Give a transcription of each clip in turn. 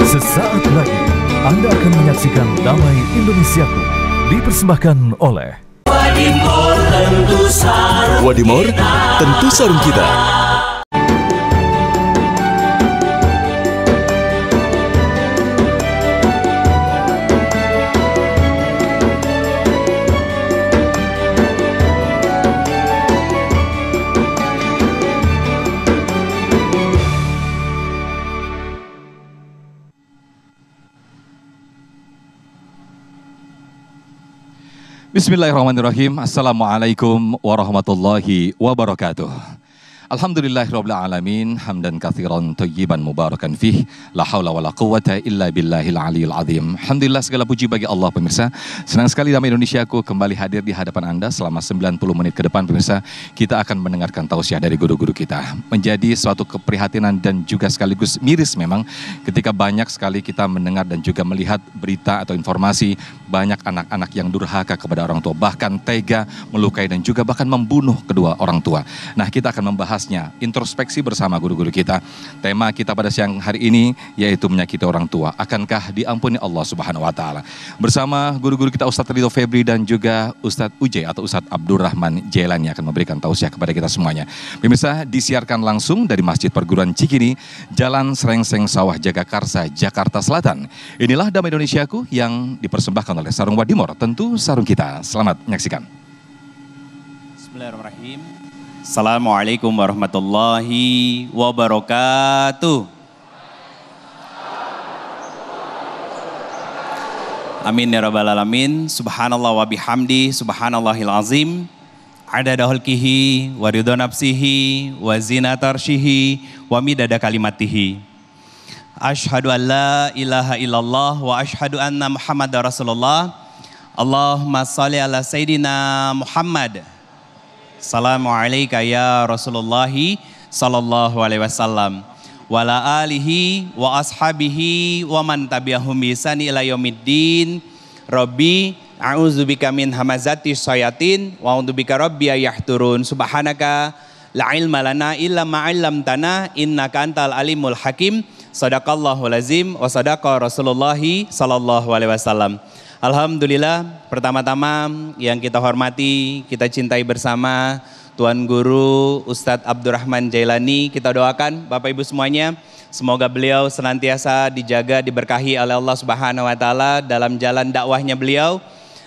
Sesaat lagi Anda akan menyaksikan Damai Indonesiaku dipersembahkan oleh Wadimor tentu sarung kita. Bismillahirrahmanirrahim. Assalamualaikum warahmatullahi wabarakatuh. Alhamdulillahirabbil alamin, hamdan katsiran thayyiban mubarakan fih, la haula wala quwata illa billahil aliyil azim. Alhamdulillah, segala puji bagi Allah pemirsa. Senang sekali Damai Indonesiaku kembali hadir di hadapan Anda selama 90 menit ke depan pemirsa. Kita akan mendengarkan tausiah dari guru-guru kita. Menjadi suatu keprihatinan dan juga sekaligus miris memang ketika banyak sekali kita mendengar dan juga melihat berita atau informasi banyak anak-anak yang durhaka kepada orang tua, bahkan tega melukai dan juga bahkan membunuh kedua orang tua. Nah, kita akan membahasnya, introspeksi bersama guru-guru kita. Tema kita pada siang hari ini yaitu menyakiti orang tua. Akankah diampuni Allah Subhanahu wa taala? Bersama guru-guru kita Ustadz Ridho Febri dan juga Ustadz Uje atau Ustadz Abdurrahman Jailani akan memberikan tausiah kepada kita semuanya. Pemirsa, disiarkan langsung dari Masjid Perguruan Cikini, Jalan Srengseng Sawah Jagakarsa, Jakarta Selatan. Inilah Damai Indonesiaku yang dipersembahkan oleh Sarung Wadimor, tentu sarung kita. Selamat menyaksikan. Bismillahirrahmanirrahim. Assalamualaikum warahmatullahi wabarakatuh. Amin ya rabbal alamin. Subhanallah wa bihamdi, subhanallahil azim. Adada khalqihi wa ridha nafsihi wa zinata arsyihi wa midada kalimatihi. Asyhadu an la ilaha illallah wa asyhadu anna Muhammadar Rasulullah. Allahumma shalli ala Sayyidina Muhammad. Assalamualaikum ya Rasulullah sallallahu alaihi wasallam. Wa ala alihi wa ashabihi wa man tabi'ahum bi ihsan ila yaumiddin. Rabbi a'udzubika min hamazati syayatin wa a'udzubika rabbi yahturun. Subhanaka la ilma lana illa ma 'allamtana innaka antal alimul hakim. Shadaqallahul azim wa sadaqa Rasulullah sallallahu alaihi wasallam. Alhamdulillah, pertama-tama yang kita hormati, kita cintai bersama Tuan Guru Ustadz Abdurrahman Jailani. Kita doakan Bapak Ibu semuanya, semoga beliau senantiasa dijaga, diberkahi oleh Allah Subhanahu wa taala dalam jalan dakwahnya beliau,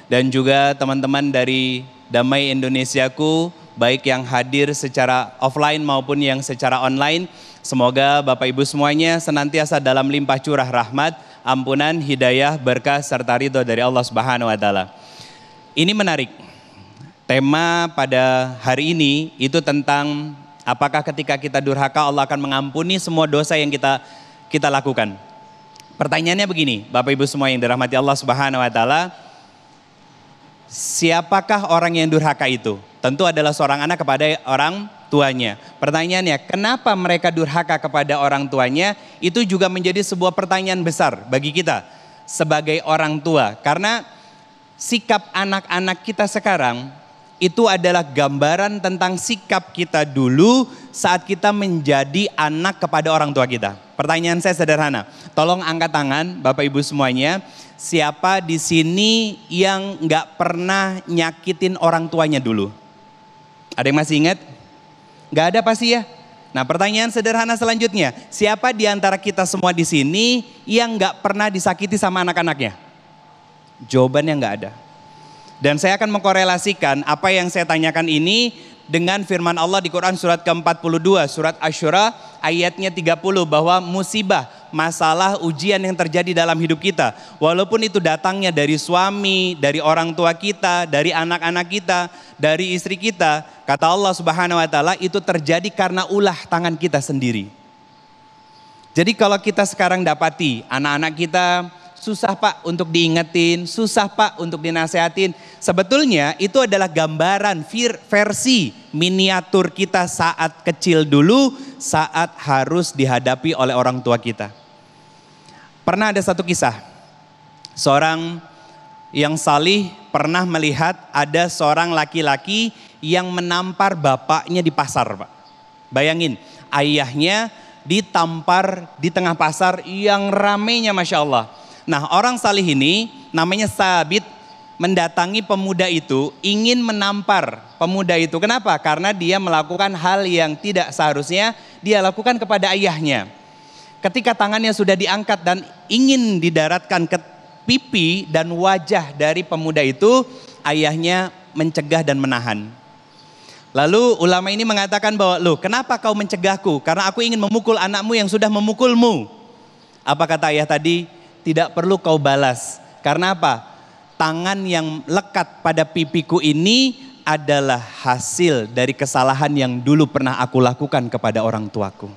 dan juga teman-teman dari Damai Indonesiaku, baik yang hadir secara offline maupun yang secara online. Semoga Bapak Ibu semuanya senantiasa dalam limpah curah rahmat, ampunan, hidayah, berkah, serta ridho dari Allah Subhanahu wa taala. Ini menarik. Tema pada hari ini itu tentang apakah ketika kita durhaka Allah akan mengampuni semua dosa yang kita lakukan. Pertanyaannya begini, Bapak Ibu semua yang dirahmati Allah Subhanahu wa taala, siapakah orang yang durhaka itu? Tentu adalah seorang anak kepada orang tuanya. Pertanyaannya, kenapa mereka durhaka kepada orang tuanya? Itu juga menjadi sebuah pertanyaan besar bagi kita sebagai orang tua. Karena sikap anak-anak kita sekarang itu adalah gambaran tentang sikap kita dulu saat kita menjadi anak kepada orang tua kita. Pertanyaan saya sederhana, tolong angkat tangan Bapak Ibu semuanya. Siapa di sini yang nggak pernah nyakitin orang tuanya dulu? Ada yang masih ingat? Nggak ada pasti ya. Nah, pertanyaan sederhana selanjutnya, siapa di antara kita semua di sini yang nggak pernah disakiti sama anak-anaknya? Jawabannya nggak ada. Dan saya akan mengkorelasikan apa yang saya tanyakan ini dengan firman Allah di Quran surat ke-42, surat Asy-Syura ayatnya 30, bahwa musibah, masalah, ujian yang terjadi dalam hidup kita, walaupun itu datangnya dari suami, dari orang tua kita, dari anak-anak kita, dari istri kita, kata Allah Subhanahu wa taala itu terjadi karena ulah tangan kita sendiri. Jadi kalau kita sekarang dapati anak-anak kita susah Pak untuk diingetin, susah Pak untuk dinasehatin. Sebetulnya itu adalah gambaran versi miniatur kita saat kecil dulu, saat harus dihadapi oleh orang tua kita. Pernah ada satu kisah, seorang yang salih pernah melihat ada seorang laki-laki yang menampar bapaknya di pasar Pak. Bayangin, ayahnya ditampar di tengah pasar yang ramainya Masya Allah. Nah orang salih ini namanya Sabit mendatangi pemuda itu, ingin menampar pemuda itu. Kenapa? Karena dia melakukan hal yang tidak seharusnya dia lakukan kepada ayahnya. Ketika tangannya sudah diangkat dan ingin didaratkan ke pipi dan wajah dari pemuda itu, ayahnya mencegah dan menahan. Lalu ulama ini mengatakan bahwa, loh kenapa kau mencegahku? Karena aku ingin memukul anakmu yang sudah memukulmu. Apa kata ayah tadi? Tidak perlu kau balas. Karena apa? Tangan yang lekat pada pipiku ini adalah hasil dari kesalahan yang dulu pernah aku lakukan kepada orang tuaku.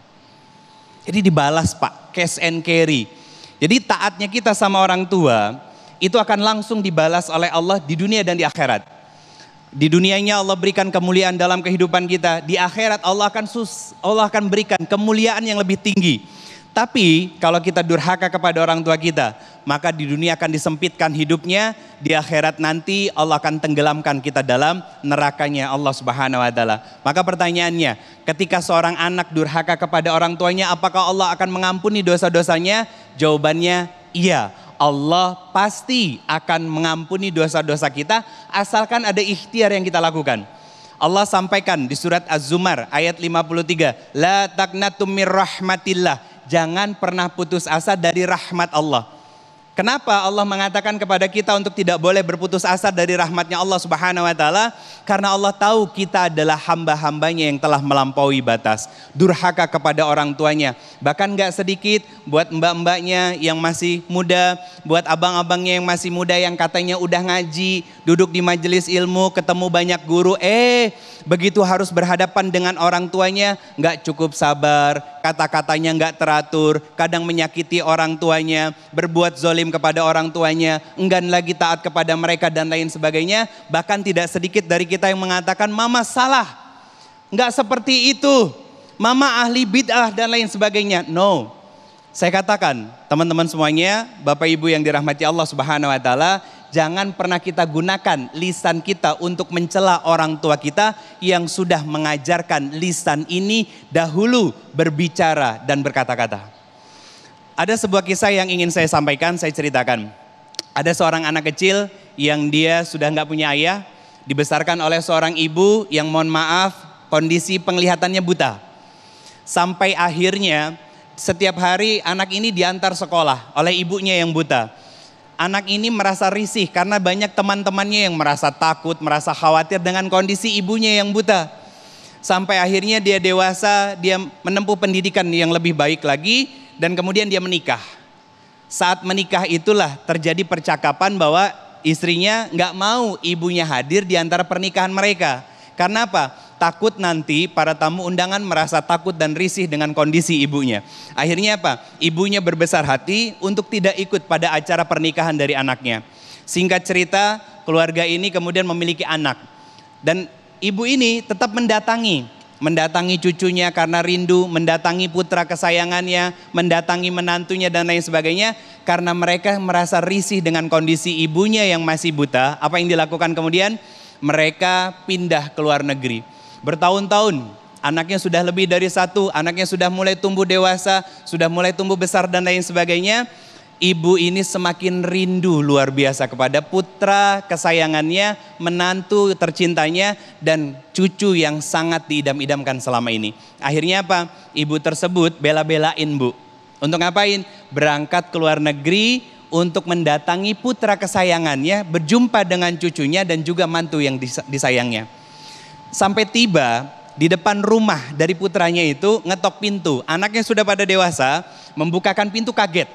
Jadi dibalas Pak, cash and carry. Jadi taatnya kita sama orang tua itu akan langsung dibalas oleh Allah di dunia dan di akhirat. Di dunianya Allah berikan kemuliaan dalam kehidupan kita. Di akhirat Allah akan berikan kemuliaan yang lebih tinggi. Tapi kalau kita durhaka kepada orang tua kita, maka di dunia akan disempitkan hidupnya, di akhirat nanti Allah akan tenggelamkan kita dalam nerakanya Allah Subhanahu wa taala. Maka pertanyaannya, ketika seorang anak durhaka kepada orang tuanya, apakah Allah akan mengampuni dosa-dosanya? Jawabannya iya. Allah pasti akan mengampuni dosa-dosa kita asalkan ada ikhtiar yang kita lakukan. Allah sampaikan di surat Az-Zumar ayat 53, la taqnatum mir rahmatillah. Jangan pernah putus asa dari rahmat Allah. Kenapa Allah mengatakan kepada kita untuk tidak boleh berputus asa dari rahmatnya Allah Subhanahu wa taala? Karena Allah tahu kita adalah hamba-hambanya yang telah melampaui batas, durhaka kepada orang tuanya. Bahkan gak sedikit buat mbak-mbaknya yang masih muda, buat abang-abangnya yang masih muda yang katanya udah ngaji, duduk di majelis ilmu, ketemu banyak guru, begitu harus berhadapan dengan orang tuanya gak cukup sabar, kata-katanya gak teratur, kadang menyakiti orang tuanya, berbuat zalim kepada orang tuanya, enggan lagi taat kepada mereka dan lain sebagainya. Bahkan tidak sedikit dari kita yang mengatakan mama salah, nggak seperti itu, mama ahli bid'ah dan lain sebagainya. No, saya katakan teman-teman semuanya, Bapak Ibu yang dirahmati Allah Subhanahu wa taala, jangan pernah kita gunakan lisan kita untuk mencela orang tua kita yang sudah mengajarkan lisan ini dahulu berbicara dan berkata-kata. Ada sebuah kisah yang ingin saya sampaikan, saya ceritakan. Ada seorang anak kecil yang dia sudah nggak punya ayah, dibesarkan oleh seorang ibu yang mohon maaf kondisi penglihatannya buta. Sampai akhirnya setiap hari anak ini diantar sekolah oleh ibunya yang buta. Anak ini merasa risih karena banyak teman-temannya yang merasa takut, merasa khawatir dengan kondisi ibunya yang buta. Sampai akhirnya dia dewasa, dia menempuh pendidikan yang lebih baik lagi. Dan kemudian dia menikah. Saat menikah itulah terjadi percakapan bahwa istrinya nggak mau ibunya hadir di antara pernikahan mereka. Karena apa? Takut nanti para tamu undangan merasa takut dan risih dengan kondisi ibunya. Akhirnya apa? Ibunya berbesar hati untuk tidak ikut pada acara pernikahan dari anaknya. Singkat cerita, keluarga ini kemudian memiliki anak. Dan ibu ini tetap mendatangi cucunya karena rindu, mendatangi putra kesayangannya, mendatangi menantunya dan lain sebagainya. Karena mereka merasa risih dengan kondisi ibunya yang masih buta. Apa yang dilakukan kemudian? Mereka pindah ke luar negeri. Bertahun-tahun, anaknya sudah lebih dari satu, anaknya sudah mulai tumbuh dewasa, sudah mulai tumbuh besar dan lain sebagainya. Ibu ini semakin rindu luar biasa kepada putra kesayangannya, menantu tercintanya, dan cucu yang sangat diidam-idamkan selama ini. Akhirnya apa? Ibu tersebut bela-belain Bu. Untuk ngapain? Berangkat ke luar negeri untuk mendatangi putra kesayangannya, berjumpa dengan cucunya dan juga mantu yang disayangnya. Sampai tiba di depan rumah dari putranya itu, ngetok pintu. Anaknya sudah pada dewasa, membukakan pintu kaget.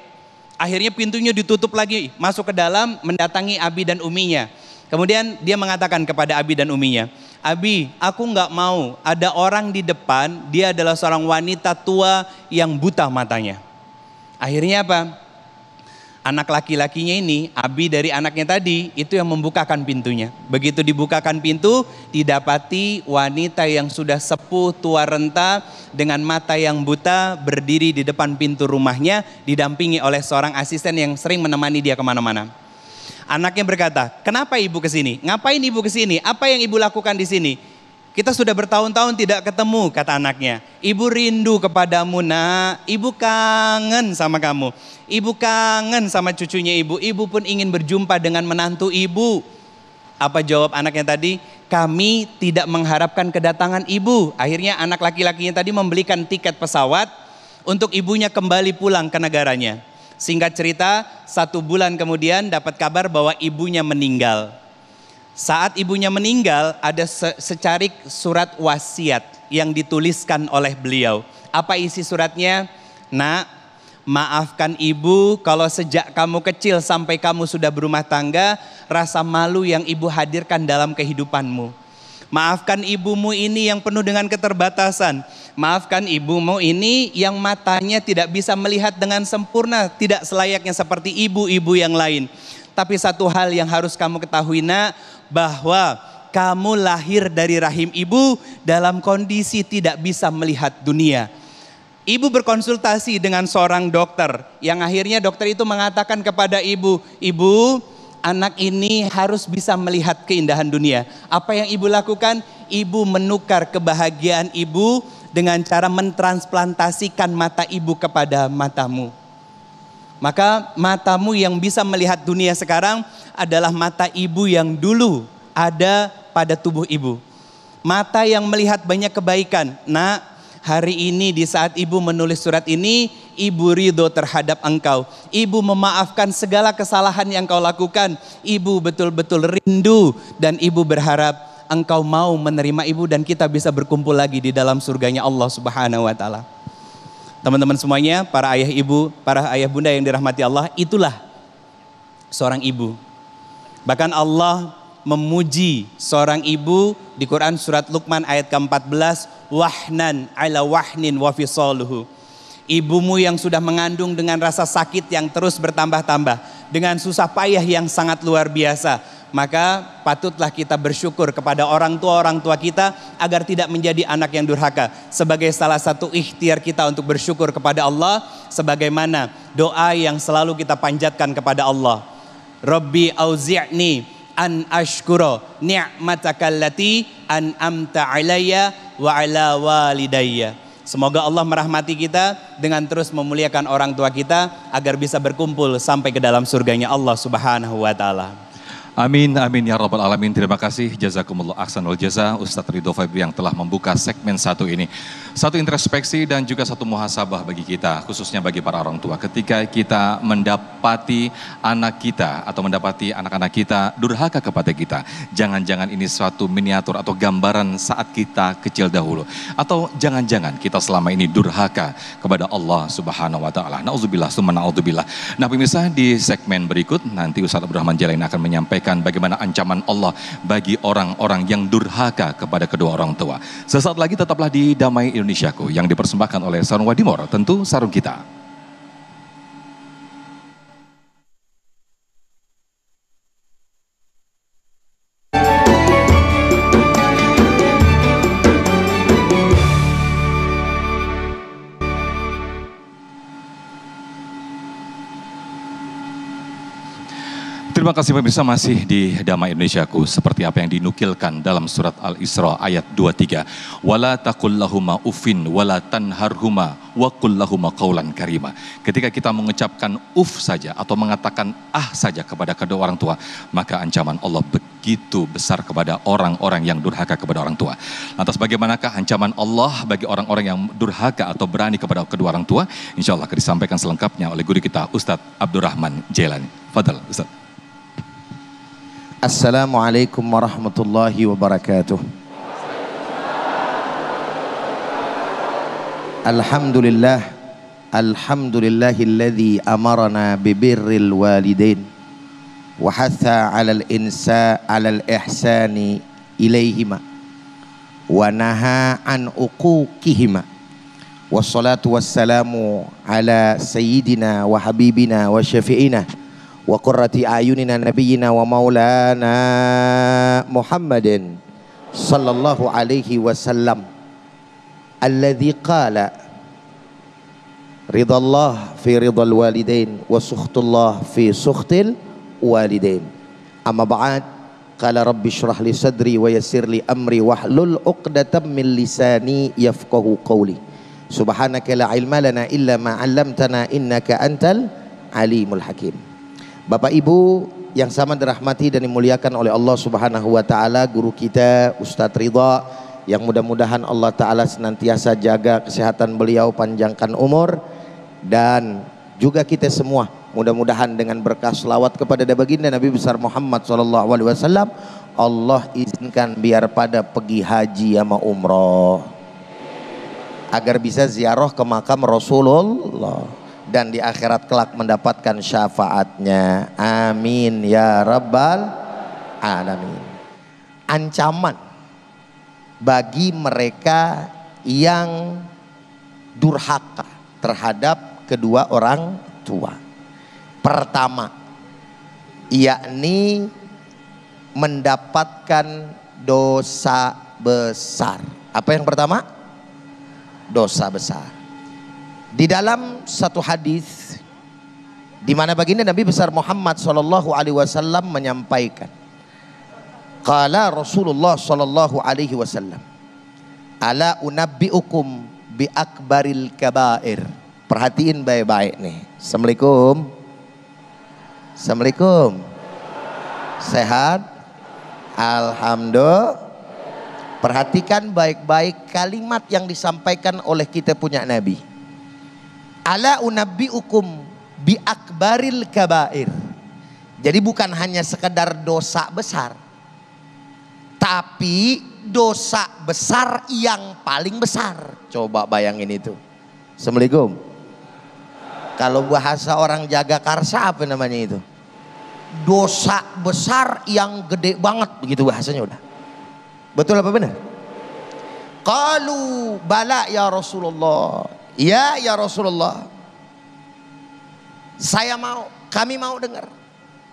Akhirnya pintunya ditutup lagi, masuk ke dalam, mendatangi Abi dan Uminya. Kemudian dia mengatakan kepada Abi dan Uminya, Abi, aku nggak mau ada orang di depan, dia adalah seorang wanita tua yang buta matanya. Akhirnya apa? Anak laki-lakinya ini, Abi dari anaknya tadi, itu yang membukakan pintunya. Begitu dibukakan pintu, didapati wanita yang sudah sepuh, tua renta, dengan mata yang buta, berdiri di depan pintu rumahnya, didampingi oleh seorang asisten yang sering menemani dia kemana-mana. Anaknya berkata, kenapa ibu kesini? Ngapain ibu kesini? Apa yang ibu lakukan di sini? Kita sudah bertahun-tahun tidak ketemu, kata anaknya. Ibu rindu kepadamu nak, ibu kangen sama kamu. Ibu kangen sama cucunya ibu. Ibu pun ingin berjumpa dengan menantu ibu. Apa jawab anaknya tadi? Kami tidak mengharapkan kedatangan ibu. Akhirnya anak laki-lakinya tadi membelikan tiket pesawat untuk ibunya kembali pulang ke negaranya. Singkat cerita, 1 bulan kemudian dapat kabar bahwa ibunya meninggal. Saat ibunya meninggal, ada secarik surat wasiat yang dituliskan oleh beliau. Apa isi suratnya? Nak, maafkan ibu kalau sejak kamu kecil sampai kamu sudah berumah tangga, rasa malu yang ibu hadirkan dalam kehidupanmu. Maafkan ibumu ini yang penuh dengan keterbatasan. Maafkan ibumu ini yang matanya tidak bisa melihat dengan sempurna, tidak selayaknya seperti ibu-ibu yang lain. Tapi satu hal yang harus kamu ketahui nak, bahwa kamu lahir dari rahim ibu dalam kondisi tidak bisa melihat dunia. Ibu berkonsultasi dengan seorang dokter yang akhirnya dokter itu mengatakan kepada ibu, ibu, anak ini harus bisa melihat keindahan dunia. Apa yang ibu lakukan? Ibu menukar kebahagiaan ibu dengan cara mentransplantasikan mata ibu kepada matamu. Maka matamu yang bisa melihat dunia sekarang adalah mata ibu yang dulu ada pada tubuh ibu. Mata yang melihat banyak kebaikan. Nak, hari ini di saat ibu menulis surat ini, ibu ridho terhadap engkau. Ibu memaafkan segala kesalahan yang kau lakukan. Ibu betul-betul rindu dan ibu berharap engkau mau menerima ibu dan kita bisa berkumpul lagi di dalam surganya Allah Subhanahu wa taala. Teman-teman semuanya, para ayah ibu, para ayah bunda yang dirahmati Allah, itulah seorang ibu. Bahkan Allah memuji seorang ibu di Quran surat Luqman ayat ke-14, wahnan ala wahnin wa fisaluhu. Ibumu yang sudah mengandung dengan rasa sakit yang terus bertambah-tambah, dengan susah payah yang sangat luar biasa, maka patutlah kita bersyukur kepada orang tua kita agar tidak menjadi anak yang durhaka. Sebagai salah satu ikhtiar kita untuk bersyukur kepada Allah, sebagaimana doa yang selalu kita panjatkan kepada Allah. Rabbi auzi'ni an ashkura ni'mataka allati an'amta alayya wa ala walidayya. Semoga Allah merahmati kita dengan terus memuliakan orang tua kita agar bisa berkumpul sampai ke dalam surganya Allah Subhanahu wa taala. Amin, amin ya rabbal alamin. Terima kasih, jazakumullah ahsanul jaza Ustadz Ridho Febri yang telah membuka segmen 1 ini. Satu introspeksi dan juga satu muhasabah bagi kita, khususnya bagi para orang tua. Ketika kita mendapati anak kita atau mendapati anak-anak kita durhaka kepada kita, jangan-jangan ini suatu miniatur atau gambaran saat kita kecil dahulu. Atau jangan-jangan kita selama ini durhaka kepada Allah Subhanahu wa taala. Nauzubillah, summa naudzubillah. Nah, pemirsa, di segmen berikut nanti Ustadz Abdurrahman Jalain akan menyampaikan bagaimana ancaman Allah bagi orang-orang yang durhaka kepada kedua orang tua. Sesaat lagi tetaplah di Damai Indonesiaku yang dipersembahkan oleh Sarung Wadimor, tentu sarung kita. Terima kasih pemirsa, masih di Damai Indonesiaku, seperti apa yang dinukilkan dalam surat Al-Isra ayat 23. Wala taqul lahuma uffin wala tanharhuma wa qul lahuma qaulan karima. Ketika kita mengucapkan saja atau mengatakan saja kepada kedua orang tua, maka ancaman Allah begitu besar kepada orang-orang yang durhaka kepada orang tua. Lantas bagaimanakah ancaman Allah bagi orang-orang yang durhaka atau berani kepada kedua orang tua? Insya Allah akan disampaikan selengkapnya oleh guru kita Ustadz Abdurrahman Jailani. Fadal Ustadz. Assalamualaikum warahmatullahi wabarakatuh. Alhamdulillah, alhamdulillahilladzi amarna bibirril walidain wa hatha 'alal ihsani ilaihima wa naha an uquqihima. Wassalatu wassalamu ala sayyidina wa habibina wa syafi'ina wa qurrati ayunina nabiyyina wa maulana Muhammadin sallallahu alaihi wasallam alladzi qala ridallah fi ridal walidain wa sukhtullah fi sukhtil walidain. Amma ba'd, Qala rabbi shrah li sadri wa yassir li amri wahlul 'uqdatam min lisani yafqahu qawli. Subhanaka la ilma lana illa ma 'allamtana innaka antal alimul hakim. Bapak Ibu yang sama dirahmati dan dimuliakan oleh Allah Subhanahu wa taala, guru kita Ustadz Ridha, yang mudah-mudahan Allah taala senantiasa jaga kesehatan beliau, panjangkan umur, dan juga kita semua mudah-mudahan dengan berkah selawat kepada baginda Nabi besar Muhammad SAW, Allah izinkan biar pada pergi haji sama umroh, agar bisa ziarah ke makam Rasulullah dan di akhirat kelak mendapatkan syafaatnya. Amin ya rabbal alamin. Ancaman bagi mereka yang durhaka terhadap kedua orang tua. Pertama, yakni mendapatkan dosa besar. Apa yang pertama? Dosa besar. Di dalam satu hadis di mana baginda Nabi besar Muhammad SAW menyampaikan, qala Rasulullah SAW, ala unabbiukum bi akbaril kabair. Perhatiin baik-baik nih. Assalamualaikum. Assalamualaikum. Sehat? Alhamdulillah. Perhatikan baik-baik kalimat yang disampaikan oleh kita punya Nabi. Ala unabbiukum bi akbaril kabair. Jadi bukan hanya sekedar dosa besar, tapi dosa besar yang paling besar. Coba bayangin itu. Assalamualaikum. Kalau bahasa orang Jagakarsa apa namanya itu? Dosa besar yang gede banget, begitu bahasanya udah. Betul apa benar? Qalu bala ya Rasulullah. Ya Rasulullah. Saya mau, kami mau dengar.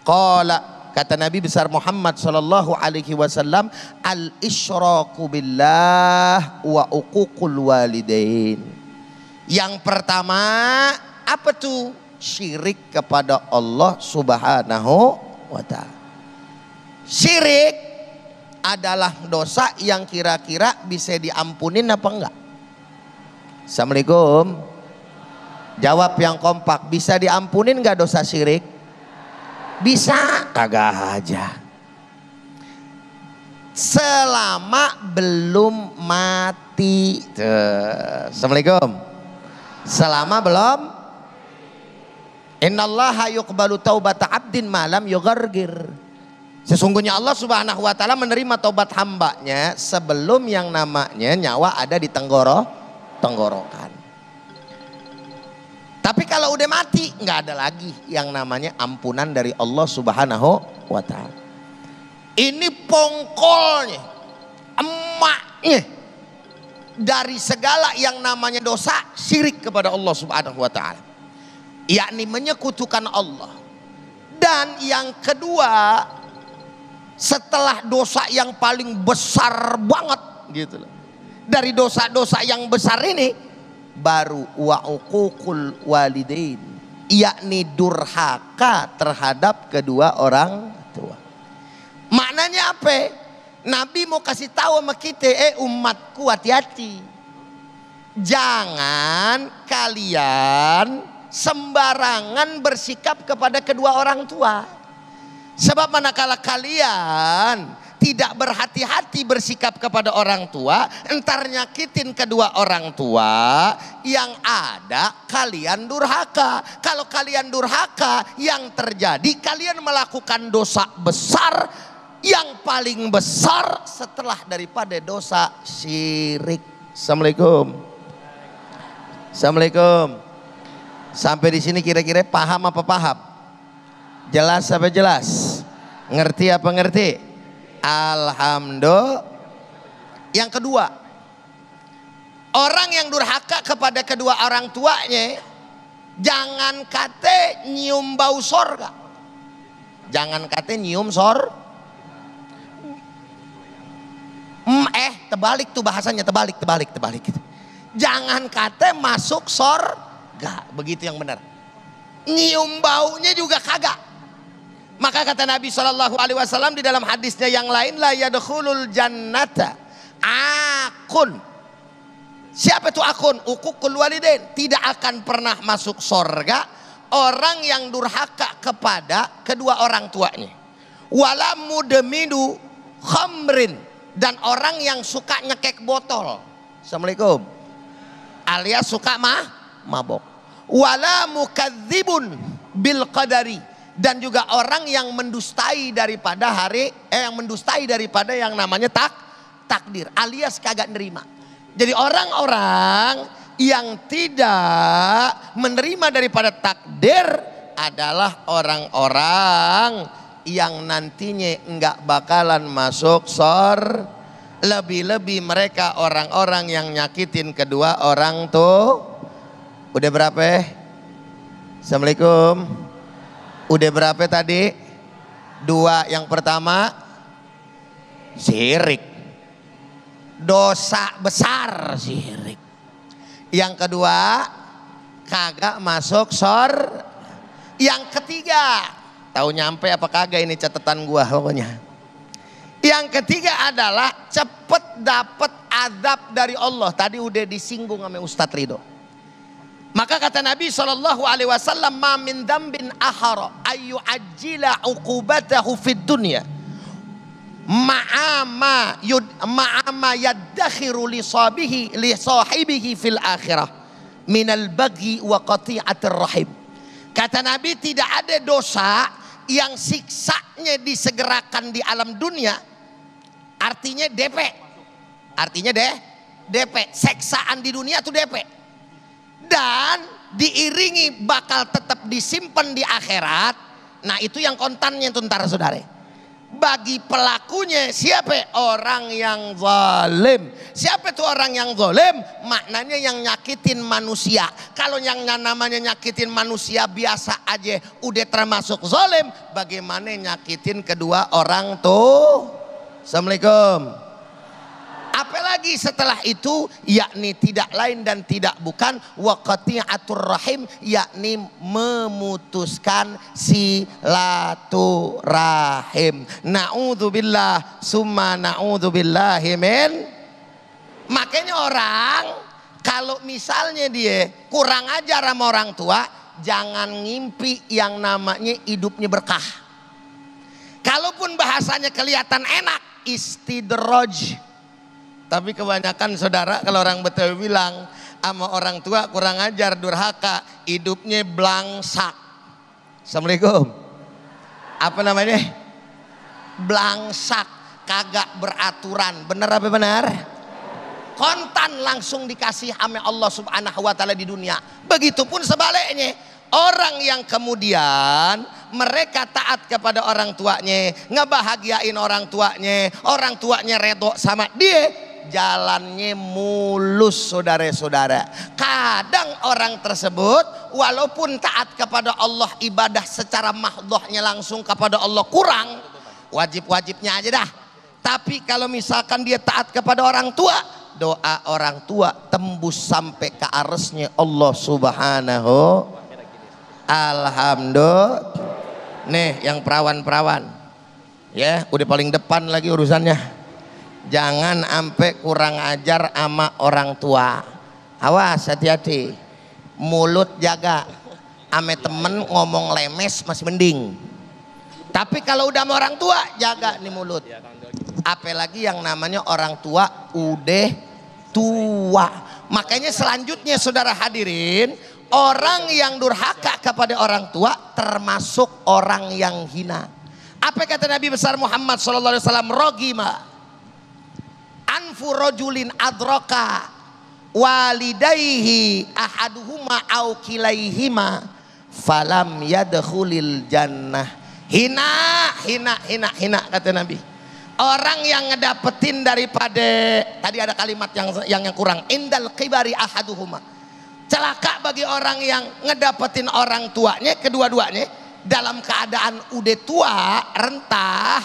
Qala, kata Nabi besar Muhammad SAW, al-isyraku billah wa uququl walidain. Yang pertama, apa tuh? Syirik kepada Allah Subhanahu wa ta'ala. Syirik adalah dosa yang kira-kira bisa diampunin apa enggak? Assalamualaikum. Jawab yang kompak. Bisa diampunin enggak dosa syirik? Bisa, kagak aja. Selama belum mati. Assalamualaikum. Selama belum. Innallaha yuqbalu taubata abdin malam yughargir. Sesungguhnya Allah Subhanahu wa taala menerima taubat hambanya sebelum yang namanya nyawa ada di tenggorokan. Tapi kalau udah mati nggak ada lagi yang namanya ampunan dari Allah Subhanahu wa taala. Ini pongkolnya, emaknya dari segala yang namanya dosa syirik kepada Allah Subhanahu wa taala, yakni menyekutukan Allah. Dan yang kedua, setelah dosa yang paling besar banget gitu loh, dari dosa-dosa yang besar ini baru wa uququl walidain, yakni durhaka terhadap kedua orang tua. Maknanya apa? Nabi mau kasih tahu sama kita, umatku hati-hati, jangan kalian sembarangan bersikap kepada kedua orang tua. Sebab manakala kalian tidak berhati-hati bersikap kepada orang tua, entar nyakitin kedua orang tua, yang ada kalian durhaka. Kalau kalian durhaka, yang terjadi kalian melakukan dosa besar, yang paling besar setelah daripada dosa syirik. Assalamualaikum. Assalamualaikum. Sampai di sini kira-kira paham apa paham? Jelas apa jelas? Ngerti apa ngerti? Alhamdulillah. Yang kedua, orang yang durhaka kepada kedua orang tuanya, jangan kate nyium bau sorga. Jangan kate nyium terbalik tuh bahasanya, terbalik gitu. Jangan kate masuk sorga. Begitu yang benar. Nyium baunya juga kagak. Maka kata Nabi SAW di dalam hadisnya yang lain, la yadkhulul jannata akun. Siapa itu akun? Uququl walidain. Tidak akan pernah masuk sorga orang yang durhaka kepada kedua orang tuanya. Wala mudminu khamrin, dan orang yang suka nyekek botol. Assalamualaikum. Alias suka mabok. Wala mukadzibun bil qadari, dan juga orang yang mendustai daripada yang namanya takdir, alias kagak nerima. Jadi orang-orang yang tidak menerima daripada takdir adalah orang-orang yang nantinya enggak bakalan masuk surga. Lebih-lebih mereka orang-orang yang nyakitin kedua orang tuh. Udah berapa? Assalamualaikum. Udah berapa tadi? 2. Yang pertama syirik, dosa besar syirik. Yang kedua kagak masuk surga. Yang ketiga, tahu nyampe apa kagak ini catatan gua pokoknya. Yang ketiga adalah cepet dapat azab dari Allah. Tadi udah disinggung sama Ustadz Ridho. Maka kata Nabi SAW, ma min dambin ahara ayu ajila uqubatahu fid dunya ma'ama yaddakhiru li sahibihi fil akhirah minal baghi wa qati'atir rahim. Kata Nabi, tidak ada dosa yang siksanya disegerakan di alam dunia. Artinya DP. Artinya DP. Seksaan di dunia itu DP. Dan diiringi bakal tetap disimpan di akhirat. Nah itu yang kontannya itu ntar saudara. Bagi pelakunya siapa? Orang yang zalim. Siapa itu orang yang zalim? Maknanya yang nyakitin manusia. Kalau yang namanya nyakitin manusia biasa aja udah termasuk zalim, bagaimana nyakitin kedua orang tuh? Assalamualaikum. Apalagi setelah itu, yakni tidak lain dan tidak bukan waqati'atur rahim, yakni memutuskan silaturahim. Na'udzubillah summa na'udzubillahi min. Makanya orang kalau misalnya dia kurang ajar sama orang tua, jangan ngimpi yang namanya hidupnya berkah. Kalaupun bahasanya kelihatan enak, istidraj. Tapi kebanyakan saudara kalau orang Betawi bilang sama orang tua kurang ajar, durhaka, hidupnya blangsak. Assalamualaikum. Apa namanya? Blangsak, kagak beraturan. Bener apa benar? Kontan langsung dikasih sama Allah Subhanahu wa taala di dunia. Begitupun sebaliknya, orang yang kemudian mereka taat kepada orang tuanya, ngebahagiain orang tuanya redho sama dia, jalannya mulus saudara-saudara. Kadang orang tersebut walaupun taat kepada Allah, ibadah secara mahdhahnya langsung kepada Allah kurang, wajib-wajibnya aja dah. Tapi kalau misalkan dia taat kepada orang tua, doa orang tua tembus sampai ke arsy-Nya Allah Subhanahu. Alhamdulillah. Nih yang perawan-perawan, ya udah paling depan lagi urusannya. Jangan sampai kurang ajar sama orang tua. Awas, hati-hati. Mulut jaga. Ame temen ngomong lemes masih mending. Tapi kalau udah sama orang tua, jaga nih mulut. Apalagi yang namanya orang tua udah tua. Makanya selanjutnya saudara hadirin, orang yang durhaka kepada orang tua termasuk orang yang hina. Apa kata Nabi besar Muhammad SAW? Rogima anfu rojulin adroka walidaihi ahaduhuma au kilaihima falam yadkhulil jannah. Hina kata Nabi. Orang yang ngedapetin daripada, tadi ada kalimat yang kurang, indal kibari ahaduhuma. Celaka bagi orang yang ngedapetin orang tuanya, kedua-duanya dalam keadaan udah tua, rentah,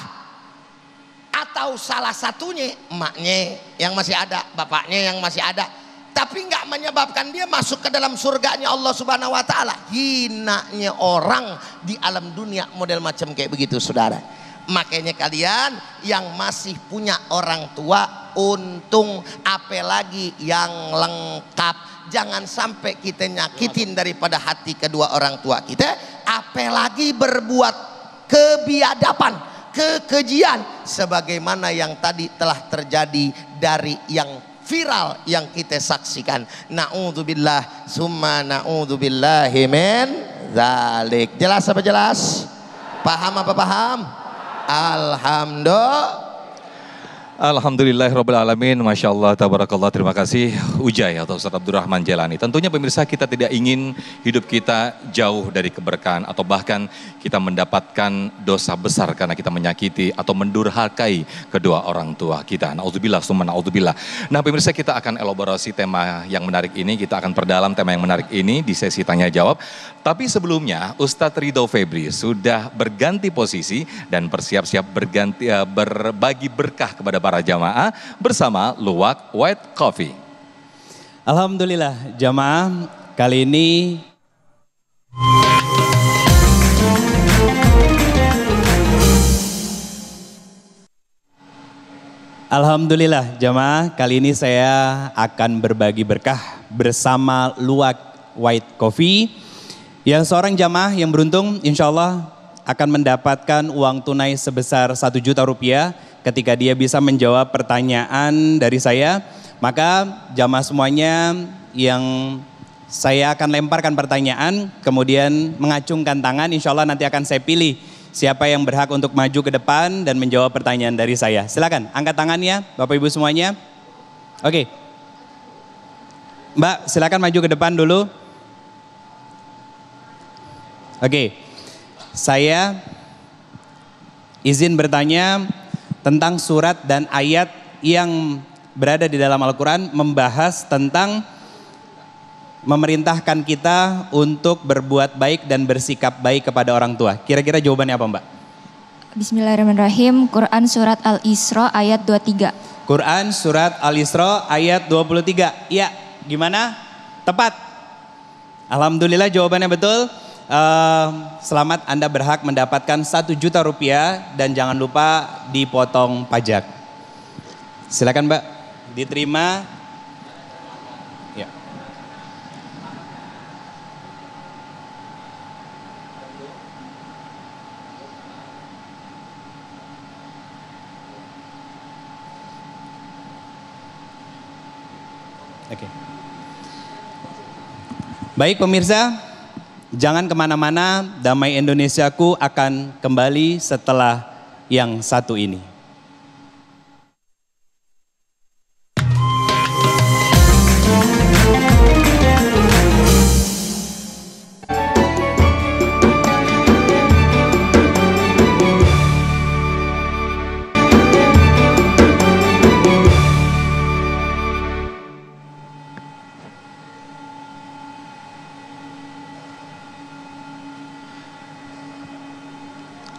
atau salah satunya emaknya yang masih ada, bapaknya yang masih ada, tapi nggak menyebabkan dia masuk ke dalam surganya Allah Subhanahu wa taala. Hinanya orang di alam dunia model macam kayak begitu, saudara. Makanya kalian yang masih punya orang tua, untung, apalagi yang lengkap. Jangan sampai kita nyakitin daripada hati kedua orang tua kita, apalagi berbuat kebiadaban, kekejian sebagaimana yang tadi telah terjadi dari yang viral yang kita saksikan. Na'udzubillah summa na'udzubillahi min dzalik. Jelas apa jelas? Paham apa paham? Alhamdulillahirrabbilalamin. Masya Allah, tabarakallah. Terima kasih Ujai atau Ustaz Abdurrahman Jelani. Tentunya pemirsa, kita tidak ingin hidup kita jauh dari keberkahan atau bahkan kita mendapatkan dosa besar karena kita menyakiti atau mendurhakai kedua orang tua kita. Na'udzubillah summa na'udzubillah. Nah pemirsa, kita akan elaborasi tema yang menarik ini. Kita akan perdalam tema yang menarik ini di sesi tanya jawab. Tapi sebelumnya Ustadz Ridho Febri sudah berganti posisi dan bersiap-siap berbagi berkah kepada para jamaah bersama Luwak White Coffee. Alhamdulillah jamaah, kali ini Alhamdulillah jamaah, kali ini saya akan berbagi berkah bersama Luwak White Coffee. Yang seorang jamaah yang beruntung insya Allah akan mendapatkan uang tunai sebesar 1 juta rupiah ketika dia bisa menjawab pertanyaan dari saya. Maka jamaah semuanya yang saya akan lemparkan pertanyaan, kemudian mengacungkan tangan, insya Allah nanti akan saya pilih siapa yang berhak untuk maju ke depan dan menjawab pertanyaan dari saya. Silakan angkat tangannya Bapak Ibu semuanya. Oke. Mbak silakan maju ke depan dulu. Oke, saya izin bertanya tentang surat dan ayat yang berada di dalam Al-Quran membahas tentang memerintahkan kita untuk berbuat baik dan bersikap baik kepada orang tua. Kira-kira jawabannya apa Mbak? Bismillahirrahmanirrahim. Quran surat Al-Isra ayat 23. Quran surat Al-Isra ayat 23. Ya, gimana? Tepat. Alhamdulillah jawabannya betul. Selamat, Anda berhak mendapatkan 1 juta rupiah dan jangan lupa dipotong pajak. Silakan Mbak, diterima. Ya. Oke. Baik pemirsa, jangan kemana-mana, Damai Indonesiaku akan kembali setelah yang satu ini.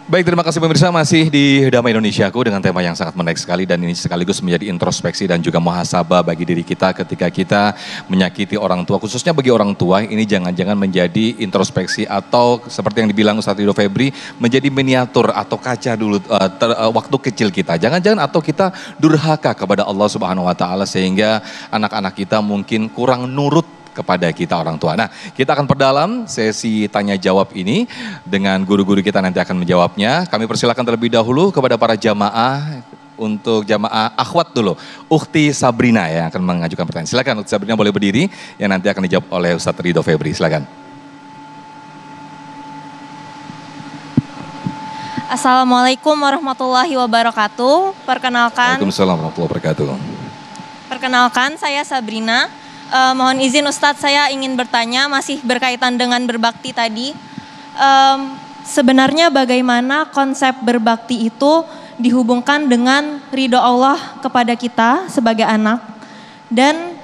Baik, terima kasih pemirsa, masih di Damai Indonesiaku dengan tema yang sangat menarik sekali dan ini sekaligus menjadi introspeksi dan juga muhasabah bagi diri kita ketika kita menyakiti orang tua. Khususnya bagi orang tua ini jangan-jangan menjadi introspeksi atau seperti yang dibilang Ustadz Ridho Febri menjadi miniatur atau kaca dulu waktu kecil kita. Jangan-jangan atau kita durhaka kepada Allah Subhanahu wa taala sehingga anak-anak kita mungkin kurang nurut kepada kita orang tua. Nah, kita akan perdalam sesi tanya jawab ini dengan guru-guru kita nanti akan menjawabnya. Kami persilakan terlebih dahulu kepada para jamaah, untuk jamaah akhwat dulu. Ukhti Sabrina yang akan mengajukan pertanyaan. Silakan Ukhti Sabrina boleh berdiri yang nanti akan dijawab oleh Ustadz Ridho Febri. Silakan. Assalamualaikum warahmatullahi wabarakatuh. Waalaikumsalam warahmatullahi wabarakatuh. Perkenalkan, saya Sabrina. Mohon izin Ustadz, saya ingin bertanya masih berkaitan dengan berbakti tadi. Sebenarnya bagaimana konsep berbakti itu dihubungkan dengan ridho Allah kepada kita sebagai anak? Dan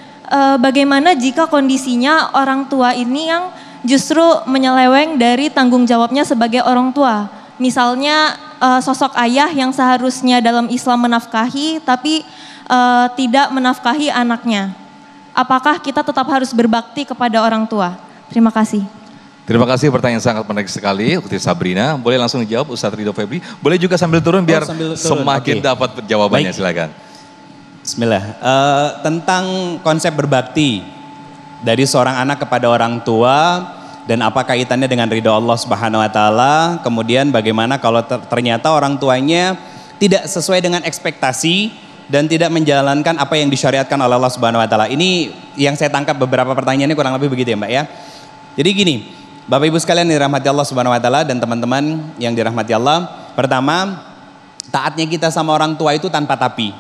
bagaimana jika kondisinya orang tua ini yang justru menyeleweng dari tanggung jawabnya sebagai orang tua? Misalnya sosok ayah yang seharusnya dalam Islam menafkahi tapi tidak menafkahi anaknya. apakah kita tetap harus berbakti kepada orang tua? Terima kasih. Terima kasih, pertanyaan sangat menarik sekali Ukti Sabrina. Boleh langsung dijawab Ustadz Ridho Febri. Boleh juga sambil turun biar sambil turun. semakin dapat jawabannya. Baik. Silakan. Bismillah. Tentang konsep berbakti dari seorang anak kepada orang tua dan apa kaitannya dengan ridho Allah Subhanahu wa taala, kemudian bagaimana kalau ternyata orang tuanya tidak sesuai dengan ekspektasi dan tidak menjalankan apa yang disyariatkan oleh Allah Subhanahu wa taala. Ini yang saya tangkap beberapa pertanyaannya kurang lebih begitu ya, Mbak ya. Jadi gini, Bapak Ibu sekalian yang dirahmati Allah Subhanahu wa taala dan teman-teman yang dirahmati Allah, pertama, taatnya kita sama orang tua itu tanpa tapi.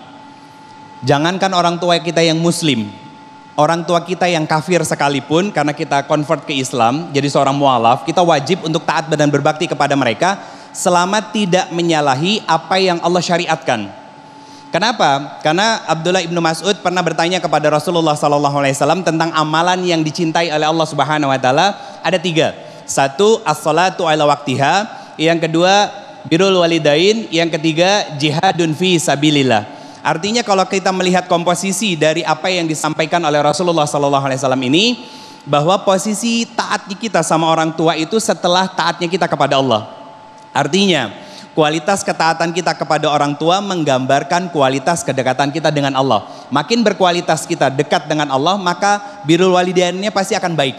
Jangankan orang tua kita yang muslim, orang tua kita yang kafir sekalipun, karena kita convert ke Islam, jadi seorang mualaf, kita wajib untuk taat dan berbakti kepada mereka selama tidak menyalahi apa yang Allah syariatkan. Kenapa? Karena Abdullah ibnu Mas'ud pernah bertanya kepada Rasulullah SAW tentang amalan yang dicintai oleh Allah Subhanahu Wa Taala. Ada 3. 1, as-salatu ala waktiha. Yang kedua, birrul walidain. Yang ketiga, jihadun fi sabilillah. Artinya kalau kita melihat komposisi dari apa yang disampaikan oleh Rasulullah SAW ini, bahwa posisi taatnya kita sama orang tua itu setelah taatnya kita kepada Allah. Artinya kualitas ketaatan kita kepada orang tua menggambarkan kualitas kedekatan kita dengan Allah. Makin berkualitas kita dekat dengan Allah, maka birrul walidainnya pasti akan baik.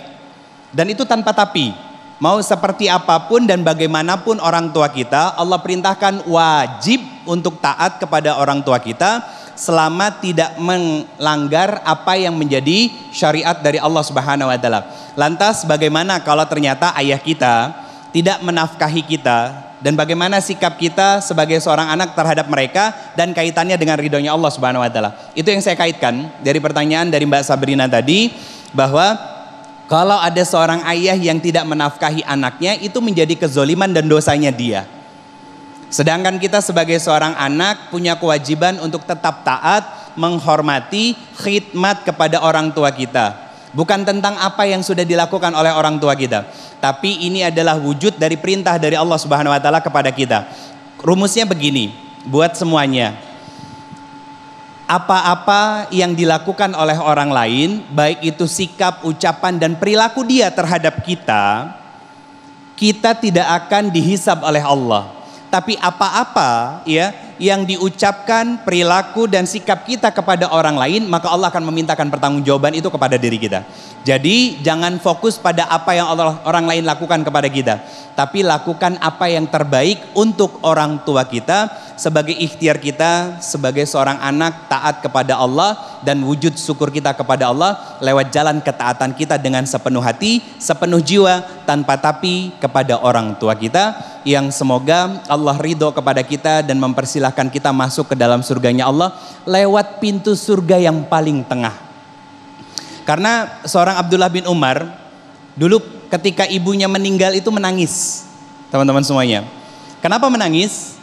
Dan itu tanpa tapi. Mau seperti apapun dan bagaimanapun orang tua kita, Allah perintahkan wajib untuk taat kepada orang tua kita selama tidak melanggar apa yang menjadi syariat dari Allah Subhanahu wa taala. Lantas bagaimana kalau ternyata ayah kita tidak menafkahi kita? Dan bagaimana sikap kita sebagai seorang anak terhadap mereka dan kaitannya dengan ridhonya Allah Subhanahu wa taala. Itu yang saya kaitkan dari pertanyaan dari Mbak Sabrina tadi, bahwa kalau ada seorang ayah yang tidak menafkahi anaknya, itu menjadi kezoliman dan dosanya dia. Sedangkan kita sebagai seorang anak punya kewajiban untuk tetap taat, menghormati, khidmat kepada orang tua kita. Bukan tentang apa yang sudah dilakukan oleh orang tua kita, tapi ini adalah wujud dari perintah dari Allah Subhanahu wa taala kepada kita. Rumusnya begini, buat semuanya. Apa-apa yang dilakukan oleh orang lain, baik itu sikap, ucapan dan perilaku dia terhadap kita, kita tidak akan dihisab oleh Allah. Tapi apa-apa ya yang diucapkan, perilaku dan sikap kita kepada orang lain, maka Allah akan memintakan pertanggungjawaban itu kepada diri kita. Jadi jangan fokus pada apa yang orang lain lakukan kepada kita, tapi lakukan apa yang terbaik untuk orang tua kita sebagai ikhtiar kita sebagai seorang anak taat kepada Allah, dan wujud syukur kita kepada Allah lewat jalan ketaatan kita dengan sepenuh hati, sepenuh jiwa, tanpa tapi kepada orang tua kita, yang semoga Allah ridho kepada kita dan mempersilahkan kita masuk ke dalam surganya Allah lewat pintu surga yang paling tengah. Karena seorang Abdullah bin Umar dulu ketika ibunya meninggal itu menangis, teman-teman semuanya. Kenapa menangis?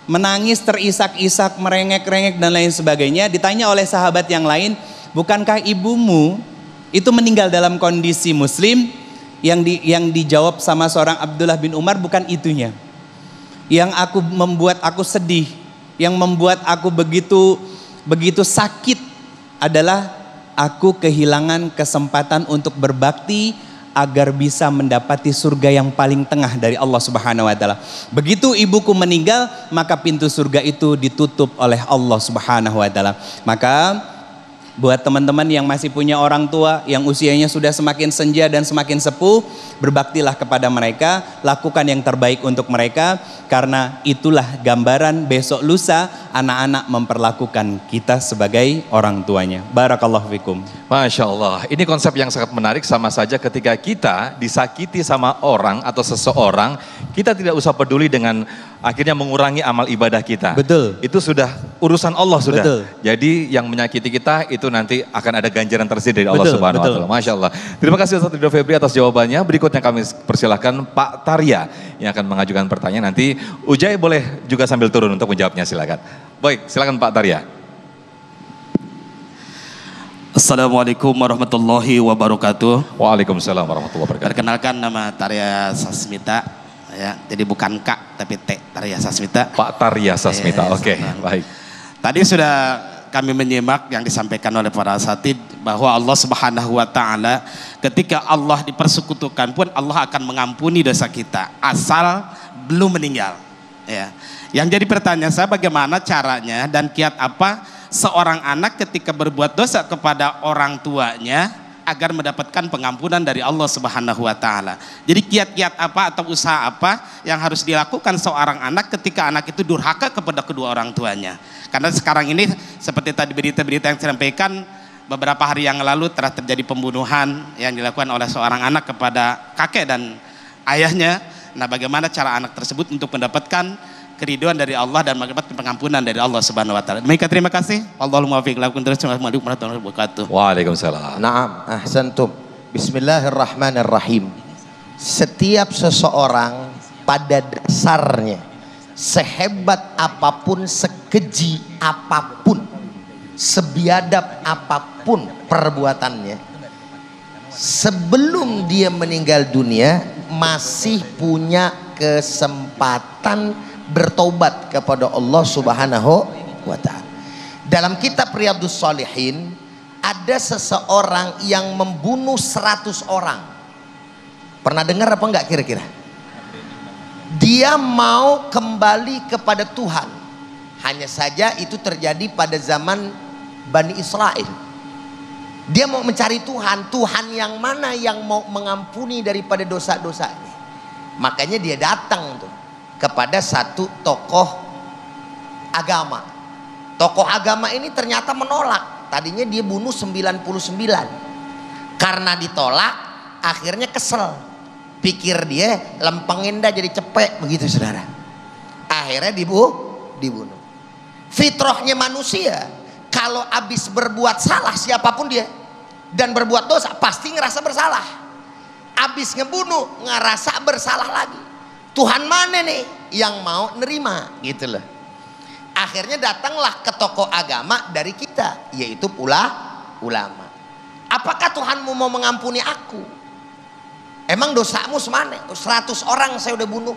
Menangis terisak-isak, merengek-rengek dan lain sebagainya. Ditanya oleh sahabat yang lain, bukankah ibumu itu meninggal dalam kondisi muslim? Yang dijawab sama seorang Abdullah bin Umar, bukan itunya. Yang membuat aku sedih, yang membuat aku begitu sakit adalah aku kehilangan kesempatan untuk berbakti agar bisa mendapati surga yang paling tengah dari Allah Subhanahu wa taala. Begitu ibuku meninggal, maka pintu surga itu ditutup oleh Allah Subhanahu wa taala. Maka buat teman-teman yang masih punya orang tua yang usianya sudah semakin senja dan semakin sepuh, berbaktilah kepada mereka, lakukan yang terbaik untuk mereka, karena itulah gambaran besok lusa anak-anak memperlakukan kita sebagai orang tuanya. Barakallahu fikum. Masya Allah, ini konsep yang sangat menarik. Sama saja ketika kita disakiti sama orang atau seseorang, kita tidak usah peduli dengan akhirnya mengurangi amal ibadah kita. Betul. Itu sudah urusan Allah sudah. Betul. Jadi yang menyakiti kita itu nanti akan ada ganjaran tersendiri dari Allah Subhanahu wa taala. Masya Allah. Terima kasih Ustaz Ridho Febri atas jawabannya. Berikutnya kami persilahkan Pak Tarya yang akan mengajukan pertanyaan. Nanti Ujai boleh juga sambil turun untuk menjawabnya, silakan. Baik, silakan Pak Tarya. Assalamualaikum warahmatullahi wabarakatuh. Waalaikumsalam warahmatullahi wabarakatuh. Perkenalkan, nama Tarya Sasmita, ya. Jadi bukan Kak tapi T, Tarya Sasmita. Pak Tarya Sasmita, oke, baik. Tadi sudah kami menyimak yang disampaikan oleh para asatid bahwa Allah Subhanahu wa taala ketika Allah dipersekutukan pun Allah akan mengampuni dosa kita asal belum meninggal. Ya. Yang jadi pertanyaan saya, bagaimana caranya dan kiat apa seorang anak ketika berbuat dosa kepada orang tuanya agar mendapatkan pengampunan dari Allah Subhanahu wa taala. Jadi kiat-kiat apa atau usaha apa yang harus dilakukan seorang anak ketika anak itu durhaka kepada kedua orang tuanya. Karena sekarang ini seperti tadi berita-berita yang disampaikan beberapa hari yang lalu telah terjadi pembunuhan yang dilakukan oleh seorang anak kepada kakek dan ayahnya. Nah, bagaimana cara anak tersebut untuk mendapatkan keriduan dari Allah dan mendapatkan pengampunan dari Allah Subhanahu wa taala. Demikian, terima kasih. Allahumma waffiq lakum. Assalamualaikum warahmatullahi wabarakatuh. Waalaikumsalam. Naam, ahsantum. Bismillahirrahmanirrahim. Setiap seseorang pada dasarnya, sehebat apapun, sekeji apapun, sebiadab apapun perbuatannya, sebelum dia meninggal dunia masih punya kesempatan bertobat kepada Allah Subhanahu wa taala. Dalam kitab Riyadhus Shalihin ada seseorang yang membunuh 100 orang. Pernah dengar apa enggak kira-kira? Dia mau kembali kepada Tuhan. Hanya saja itu terjadi pada zaman Bani Israel. Dia mau mencari Tuhan. Tuhan yang mana yang mau mengampuni daripada dosa-dosanya. Makanya dia datang tuh kepada satu tokoh agama. Tokoh agama ini ternyata menolak. Tadinya dia bunuh 99. Karena ditolak, akhirnya kesel. Pikir dia lempengin dah jadi cepek begitu, saudara. Akhirnya dibunuh. Fitrahnya manusia, kalau habis berbuat salah siapapun dia dan berbuat dosa pasti ngerasa bersalah. Habis ngebunuh ngerasa bersalah lagi. Tuhan mana nih yang mau nerima, gitu loh. Akhirnya datanglah ke tokoh agama dari kita, yaitu pula ulama. Apakah Tuhanmu mau mengampuni aku? Emang dosamu semana? 100 orang saya udah bunuh.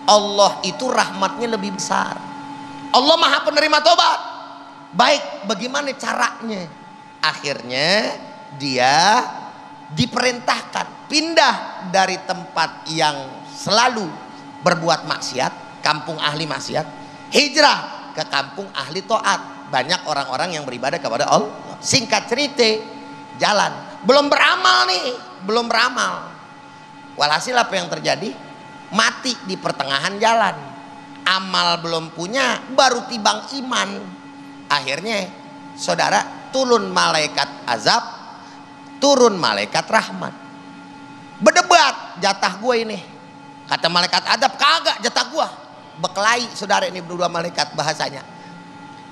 Allah itu rahmatnya lebih besar. Allah maha penerima tobat. Baik, bagaimana caranya? Akhirnya dia diperintahkan pindah dari tempat yang selalu berbuat maksiat, kampung ahli maksiat, hijrah ke kampung ahli taat. Banyak orang-orang yang beribadah kepada Allah. Singkat cerita, jalan. Belum beramal nih, belum beramal. Walhasil apa yang terjadi? Mati di pertengahan jalan. Amal belum punya, baru tibang iman. Akhirnya, saudara, turun malaikat azab, turun malaikat rahmat. Berdebat, jatah gue ini. Kata malaikat azab, kagak jatah gue. Berkelahi, saudara, ini berdua malaikat bahasanya.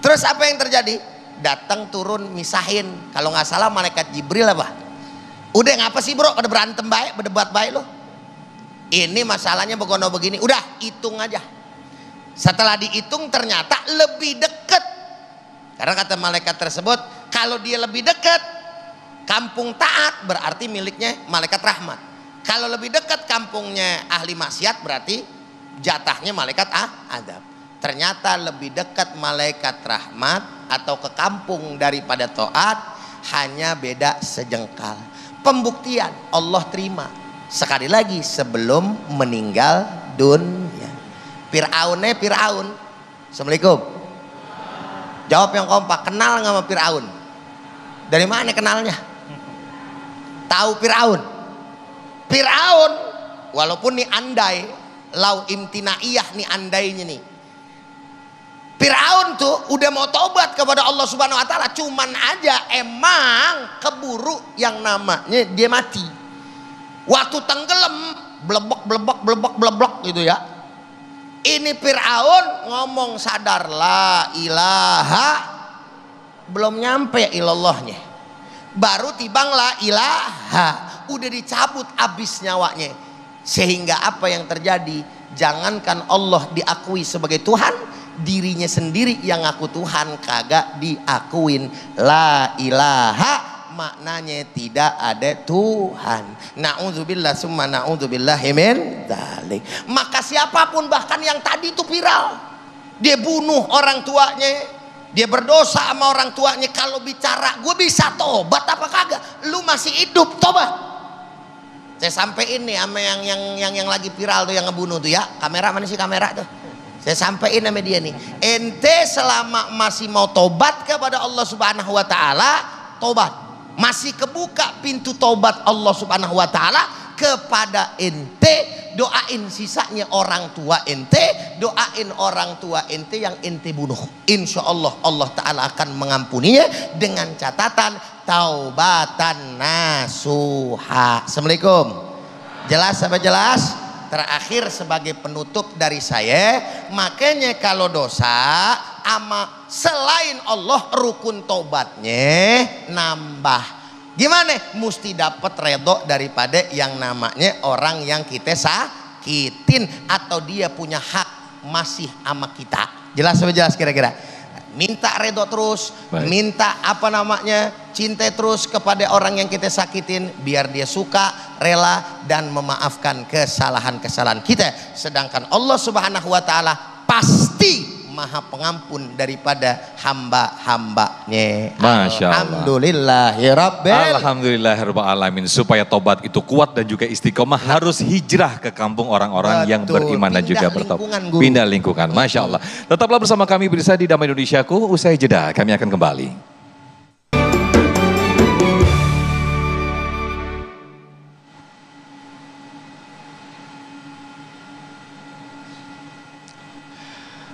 Terus apa yang terjadi? Datang turun misahin. Kalau nggak salah malaikat Jibril apa? Udah ngapa sih bro? Pada berantem baik, berdebat baik lo. Ini masalahnya begono begini. Udah hitung aja. Setelah dihitung ternyata lebih dekat. Karena kata malaikat tersebut, kalau dia lebih dekat, kampung taat berarti miliknya malaikat rahmat. Kalau lebih dekat kampungnya ahli maksiat berarti jatahnya malaikat adab. Ternyata lebih dekat malaikat rahmat atau ke kampung daripada taat hanya beda sejengkal. Pembuktian Allah terima sekali lagi sebelum meninggal dunia. Fir'aun. Assalamualaikum. Jawab yang kompak. Kenal nggak sama Fir'aun? Dari mana kenalnya? Tahu Fir'aun? Fir'aun walaupun nih andai lau imtinaiyah nih andainya nih. Fir'aun tuh udah mau tobat kepada Allah Subhanahu wa taala, cuman aja emang keburu yang namanya dia mati. Waktu tenggelam blebek gitu ya. Ini Fir'aun ngomong sadar la ilaha, belum nyampe ilallahnya. Baru tibang la ilaha, udah dicabut abis nyawanya. Sehingga apa yang terjadi? Jangankan Allah diakui sebagai Tuhan, dirinya sendiri yang ngaku Tuhan kagak diakuin. La ilaha maknanya tidak ada Tuhan. Na'udzubillah summa na'udzubillahi min dzalik. Maka siapapun bahkan yang tadi itu viral, dia bunuh orang tuanya, Dia berdosa sama orang tuanya, kalau bicara gue bisa tobat apa kagak? Lu masih hidup, tobat. Saya sampein nih sama yang lagi viral tuh, yang ngebunuh tuh ya. Kamera mana sih kamera tuh? Saya sampein sama dia nih. Ente selama masih mau tobat kepada Allah Subhanahu wa taala, tobat. Masih kebuka pintu tobat Allah Subhanahu wa taala kepada ente. Doain sisanya orang tua ente, doain orang tua ente yang ente bunuh. Insya Allah Allah Ta'ala akan mengampuninya dengan catatan taubatan nasuha. Assalamualaikum. Jelas apa jelas? Terakhir sebagai penutup dari saya, makanya kalau dosa ama selain Allah rukun tobatnya nambah. Gimana? Mesti dapat redho daripada yang namanya orang yang kita sakitin atau dia punya hak masih sama kita. Jelas apa jelas kira-kira? Minta redho terus, minta cinta terus kepada orang yang kita sakitin biar dia suka, rela dan memaafkan kesalahan-kesalahan kita. Sedangkan Allah Subhanahu wa taala pasti Maha Pengampun daripada hamba-hambanya. Masya Allah. Alhamdulillahirabbil alamin. Supaya tobat itu kuat dan juga istiqomah, harus hijrah ke kampung orang-orang yang beriman dan juga bertobat. Pindah lingkungan. Masya Allah. Tetaplah bersama kami bersama di Damai Indonesiaku. Usai jeda kami akan kembali.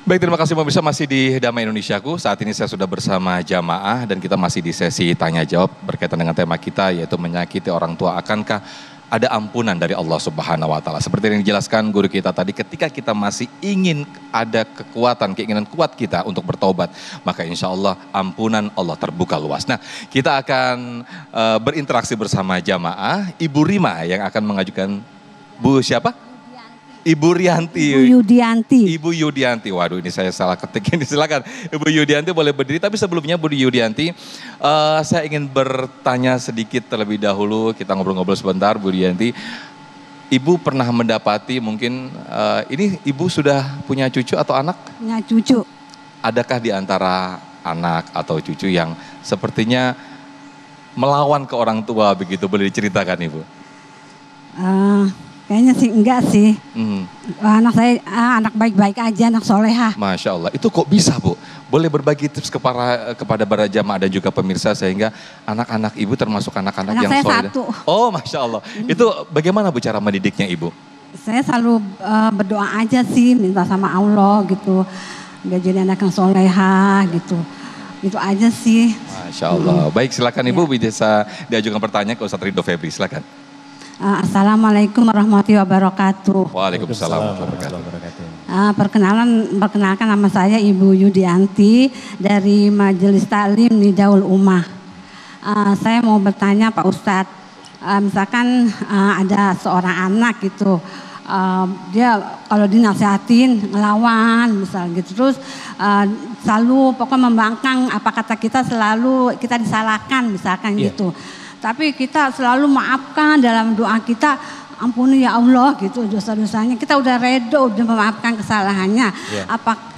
Baik, terima kasih pemirsa, masih di Damai Indonesiaku. Saat ini saya sudah bersama jamaah dan kita masih di sesi tanya jawab berkaitan dengan tema kita, yaitu menyakiti orang tua. Akankah ada ampunan dari Allah Subhanahu wa taala? Seperti yang dijelaskan guru kita tadi, ketika kita masih ingin ada kekuatan, keinginan kuat kita untuk bertobat, maka insya Allah ampunan Allah terbuka luas. Nah, kita akan berinteraksi bersama jamaah. Ibu Rima yang akan mengajukan Bu siapa? Ibu Rianti. Ibu Yudianti. Ibu Yudianti. Waduh, ini saya salah ketik ini. Silakan Ibu Yudianti boleh berdiri. Tapi sebelumnya Bu Yudianti, saya ingin bertanya sedikit terlebih dahulu. Kita ngobrol-ngobrol sebentar, Bu Yudianti. Ibu pernah mendapati mungkin ini Ibu sudah punya cucu atau anak? Punya cucu. Adakah di antara anak atau cucu yang sepertinya melawan ke orang tua begitu? Boleh diceritakan Ibu? Kayaknya sih enggak sih. Anak saya anak baik-baik aja, anak solehah. Masya Allah. Itu kok bisa Bu? Boleh berbagi tips kepada para jamaah dan juga pemirsa sehingga anak-anak Ibu termasuk anak-anak yang soleh. Satu. Oh Masya Allah. Itu bagaimana Bu cara mendidiknya Ibu? Saya selalu berdoa aja sih, minta sama Allah gitu. Biar jadi anak yang solehah gitu. Itu aja sih. Masya Allah. Baik, silakan Ibu bisa diajukan pertanyaan ke Ustadz Ridho Febri. Silakan. Assalamualaikum warahmatullahi wabarakatuh. Waalaikumsalam warahmatullahi wabarakatuh. Perkenalkan nama saya Ibu Yudianti dari Majelis Taklim Nidaul Ummah. Saya mau bertanya Pak Ustadz, misalkan ada seorang anak gitu, dia kalau dinasihatin ngelawan misal gitu, terus selalu pokoknya membangkang apa kata kita, selalu kita disalahkan misalkan gitu. Tapi kita selalu maafkan dalam doa kita, ampuni ya Allah gitu dosa-dosanya. Kita udah redo, udah memaafkan kesalahannya.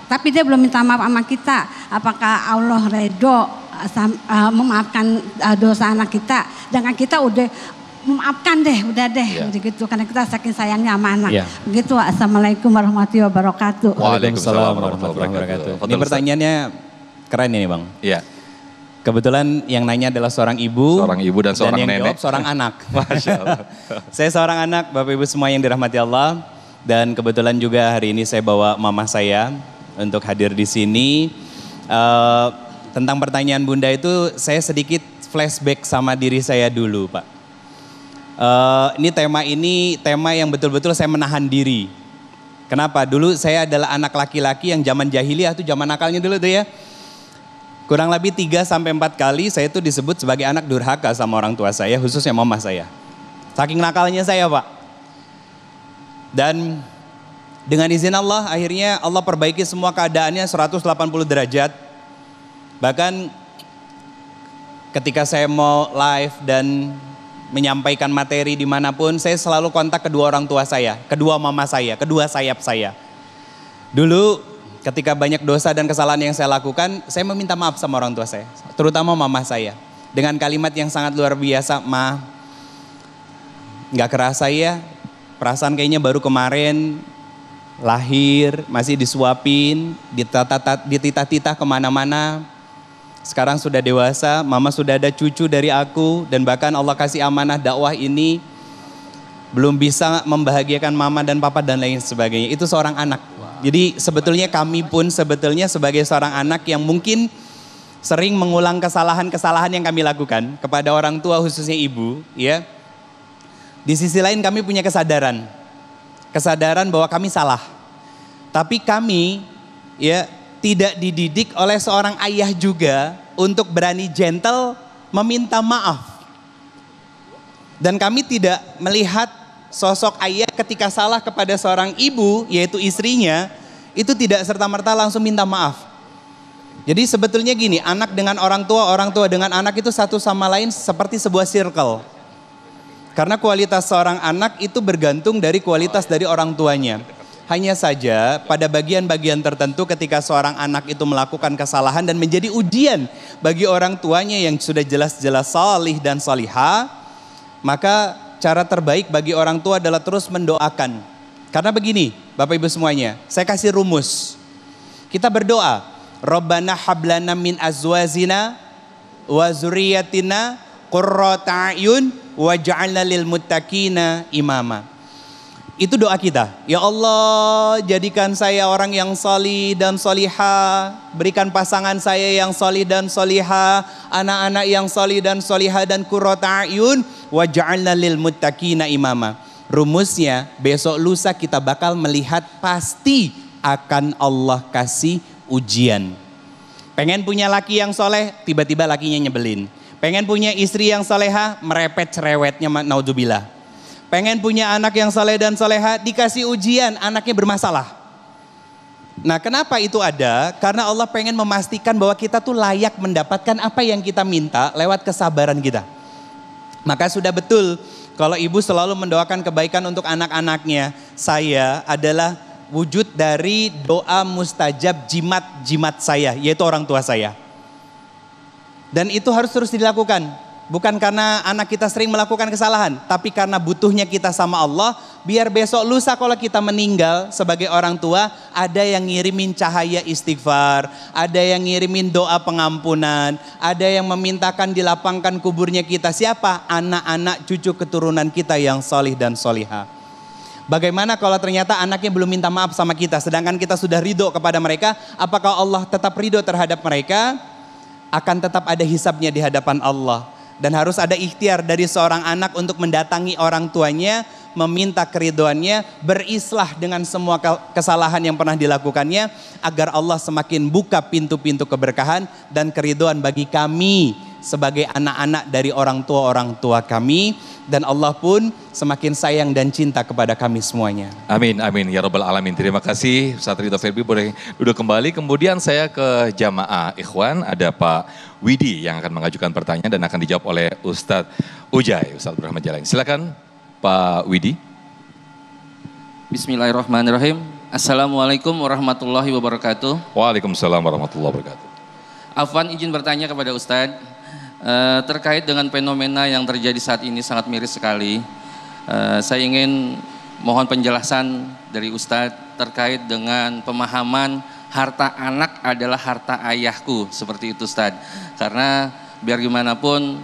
Tapi dia belum minta maaf sama kita. Apakah Allah redo memaafkan dosa anak kita? Dengan kita udah memaafkan deh, udah deh gitu. Karena kita saking sayangnya sama anak. Begitu. Assalamualaikum warahmatullahi wabarakatuh. Waalaikumsalam warahmatullahi wabarakatuh. Ini pertanyaannya keren ini Bang. Iya. Kebetulan yang nanya adalah seorang ibu dan seorang yang nenek. Jawab seorang anak. Masya Allah. Saya seorang anak, Bapak Ibu semua yang dirahmati Allah. Dan kebetulan juga hari ini saya bawa mama saya untuk hadir di sini. Tentang pertanyaan Bunda itu saya sedikit flashback sama diri saya dulu Pak. Ini tema yang betul-betul saya menahan diri. Kenapa? Dulu saya adalah anak laki-laki yang zaman jahiliyah tuh, zaman nakalnya dulu tuh ya. Kurang lebih 3-4 kali saya itu disebut sebagai anak durhaka sama orang tua saya, khususnya mama saya. Saking nakalnya saya Pak. Dan dengan izin Allah akhirnya Allah perbaiki semua keadaannya 180 derajat. Bahkan ketika saya mau live dan menyampaikan materi dimanapun, saya selalu kontak kedua orang tua saya, kedua mama saya, kedua sayap saya. Dulu ketika banyak dosa dan kesalahan yang saya lakukan, saya meminta maaf sama orang tua saya, terutama mama saya. Dengan kalimat yang sangat luar biasa, "Ma, nggak kerasa ya, perasaan kayaknya baru kemarin lahir, masih disuapin, dititah-titah kemana-mana. Sekarang sudah dewasa, mama sudah ada cucu dari aku, dan bahkan Allah kasih amanah dakwah ini, belum bisa membahagiakan mama dan papa dan lain sebagainya." Itu seorang anak. Jadi sebetulnya kami pun sebetulnya sebagai seorang anak yang mungkin sering mengulang kesalahan-kesalahan yang kami lakukan kepada orang tua, khususnya ibu, ya. Di sisi lain kami punya kesadaran bahwa kami salah. Tapi kami ya tidak dididik oleh seorang ayah juga untuk berani gentle meminta maaf. Dan kami tidak melihat sosok ayah ketika salah kepada seorang ibu, yaitu istrinya, itu tidak serta-merta langsung minta maaf. Jadi sebetulnya gini, anak dengan orang tua dengan anak itu satu sama lain seperti sebuah circle. Karena kualitas seorang anak itu bergantung dari kualitas dari orang tuanya. Hanya saja pada bagian-bagian tertentu ketika seorang anak itu melakukan kesalahan dan menjadi ujian bagi orang tuanya yang sudah jelas-jelas salih dan salihah, maka cara terbaik bagi orang tua adalah terus mendoakan. Karena begini, Bapak Ibu semuanya, saya kasih rumus. Kita berdoa, Rabbana hablana min azwazina wa zurriyatina qurrata a'yun waj'alna lil muttaqina imama. Itu doa kita. Ya Allah, jadikan saya orang yang salih dan salihah, berikan pasangan saya yang salih dan salihah, anak-anak yang salih dan salihah, dan qurrata a'yun waj'alna lil muttaqina imama. Rumusnya, besok lusa kita bakal melihat pasti akan Allah kasih ujian. Pengen punya laki yang soleh, tiba-tiba lakinya nyebelin. Pengen punya istri yang soleha, merepet cerewetnya, naudzubillah. Pengen punya anak yang soleh dan soleha, dikasih ujian, anaknya bermasalah. Nah, kenapa itu ada? Karena Allah pengen memastikan bahwa kita tuh layak mendapatkan apa yang kita minta lewat kesabaran kita. Maka sudah betul kalau ibu selalu mendoakan kebaikan untuk anak-anaknya. Saya adalah wujud dari doa mustajab jimat saya, yaitu orang tua saya. Dan itu harus terus dilakukan. Bukan karena anak kita sering melakukan kesalahan, tapi karena butuhnya kita sama Allah, biar besok lusa kalau kita meninggal sebagai orang tua, ada yang ngirimin cahaya istighfar, ada yang ngirimin doa pengampunan, ada yang memintakan dilapangkan kuburnya kita. Siapa? Anak-anak cucu keturunan kita yang solih dan solihah. Bagaimana kalau ternyata anaknya belum minta maaf sama kita, sedangkan kita sudah ridho kepada mereka, apakah Allah tetap ridho terhadap mereka? Akan tetap ada hisabnya di hadapan Allah. Dan harus ada ikhtiar dari seorang anak untuk mendatangi orang tuanya, meminta keridhoannya, berislah dengan semua kesalahan yang pernah dilakukannya, agar Allah semakin buka pintu-pintu keberkahan dan keridhoan bagi kami sebagai anak-anak dari orang tua kami, dan Allah pun semakin sayang dan cinta kepada kami semuanya. Amin, amin ya rabbal alamin. Terima kasih Ustaz Ridho Febi, boleh duduk kembali. Kemudian saya ke jamaah ikhwan, ada Pak Widi yang akan mengajukan pertanyaan dan akan dijawab oleh Ustadz Ujai, Ustadz Rahmat Jalain. Silakan Pak Widi. Bismillahirrahmanirrahim. Assalamualaikum warahmatullahi wabarakatuh. Waalaikumsalam warahmatullahi wabarakatuh. Afwan, izin bertanya kepada Ustadz terkait dengan fenomena yang terjadi saat ini sangat miris sekali. Saya ingin mohon penjelasan dari Ustadz terkait dengan pemahaman harta anak adalah harta ayahku, seperti itu Ustadz. Karena biar gimana pun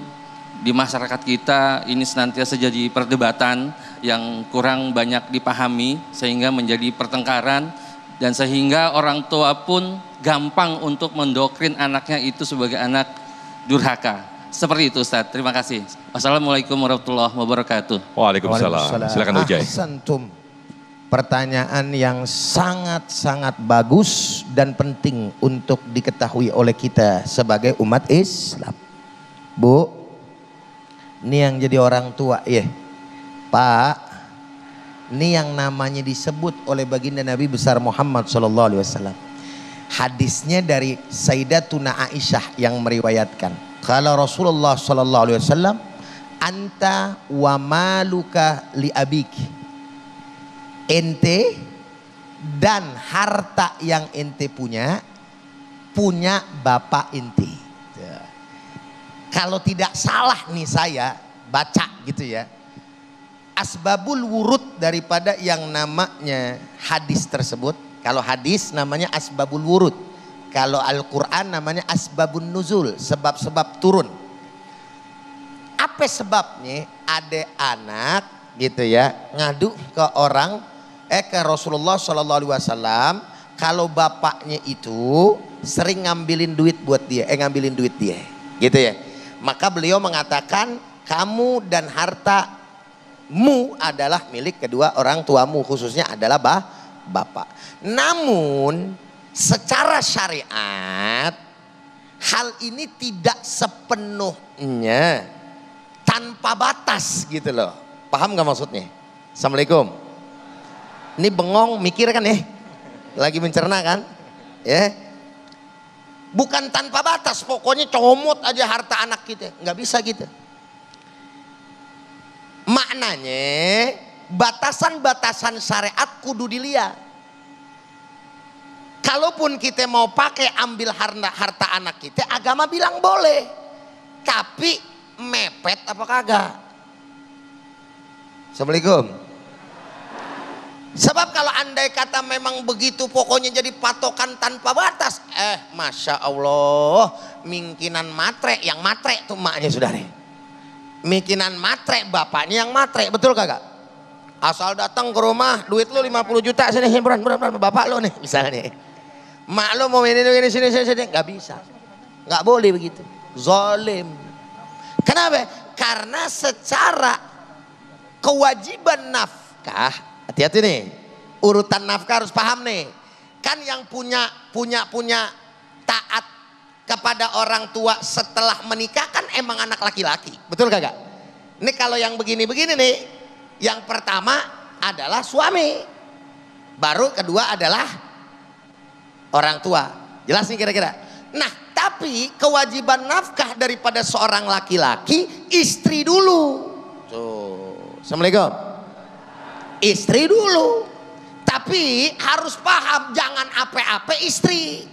di masyarakat kita ini senantiasa jadi perdebatan yang kurang banyak dipahami, sehingga menjadi pertengkaran, dan sehingga orang tua pun gampang untuk mendoktrin anaknya itu sebagai anak durhaka. Seperti itu Ustadz, terima kasih. Wassalamualaikum warahmatullahi wabarakatuh. Waalaikumsalam. Silakan Ujai. Ahsantum. Pertanyaan yang sangat-sangat bagus dan penting untuk diketahui oleh kita sebagai umat Islam. Bu, ini yang jadi orang tua ya. Pak, ini yang namanya disebut oleh baginda Nabi besar Muhammad SAW. Hadisnya dari Sayyidatuna Aisyah yang meriwayatkan. Kalau Rasulullah SAW, anta wa maluka li abiki. Ente dan harta yang ente punya bapak ente. Kalau tidak salah nih saya baca gitu ya, asbabul wurud daripada yang namanya hadis tersebut. Kalau hadis namanya asbabul wurud, kalau Al-Quran namanya asbabun nuzul, sebab-sebab turun. Apa sebabnya? Ada anak gitu ya ngadu ke orang ke Rasulullah SAW kalau bapaknya itu sering ngambilin duit buat dia, ngambilin duit dia gitu ya. Maka beliau mengatakan kamu dan hartamu adalah milik kedua orang tuamu, khususnya adalah bapak. Namun secara syariat hal ini tidak sepenuhnya tanpa batas gitu loh. Paham gak maksudnya? Assalamualaikum. Ini bengong mikir kan ya, lagi mencerna kan ya. Bukan tanpa batas, pokoknya comot aja harta anak kita, nggak bisa gitu. Maknanya batasan-batasan syariat kudu dilihat. Kalaupun kita mau pakai ambil harta anak kita, agama bilang boleh. Tapi mepet apa kagak? Assalamualaikum. Sebab kalau andai kata memang begitu pokoknya jadi patokan tanpa batas, Masya Allah, mingkinan matre, yang matre tuh maknya saudara. Mingkinan matre, bapaknya yang matre, betul kagak? Asal datang ke rumah, duit lu 50 juta, sini beran, bapak lu nih misalnya. Mak lu mau ini sini, nggak bisa, nggak boleh begitu, zalim. Kenapa? Karena secara kewajiban nafkah, hati-hati nih, urutan nafkah harus paham nih. Kan yang punya taat kepada orang tua setelah menikah kan emang anak laki-laki, betul kagak? Ini kalau yang begini-begini nih, yang pertama adalah suami, baru kedua adalah orang tua. Jelas nih kira-kira? Nah, tapi kewajiban nafkah daripada seorang laki-laki istri dulu. Tuh, Assalamualaikum. Istri dulu. Tapi harus paham jangan ape-ape istri.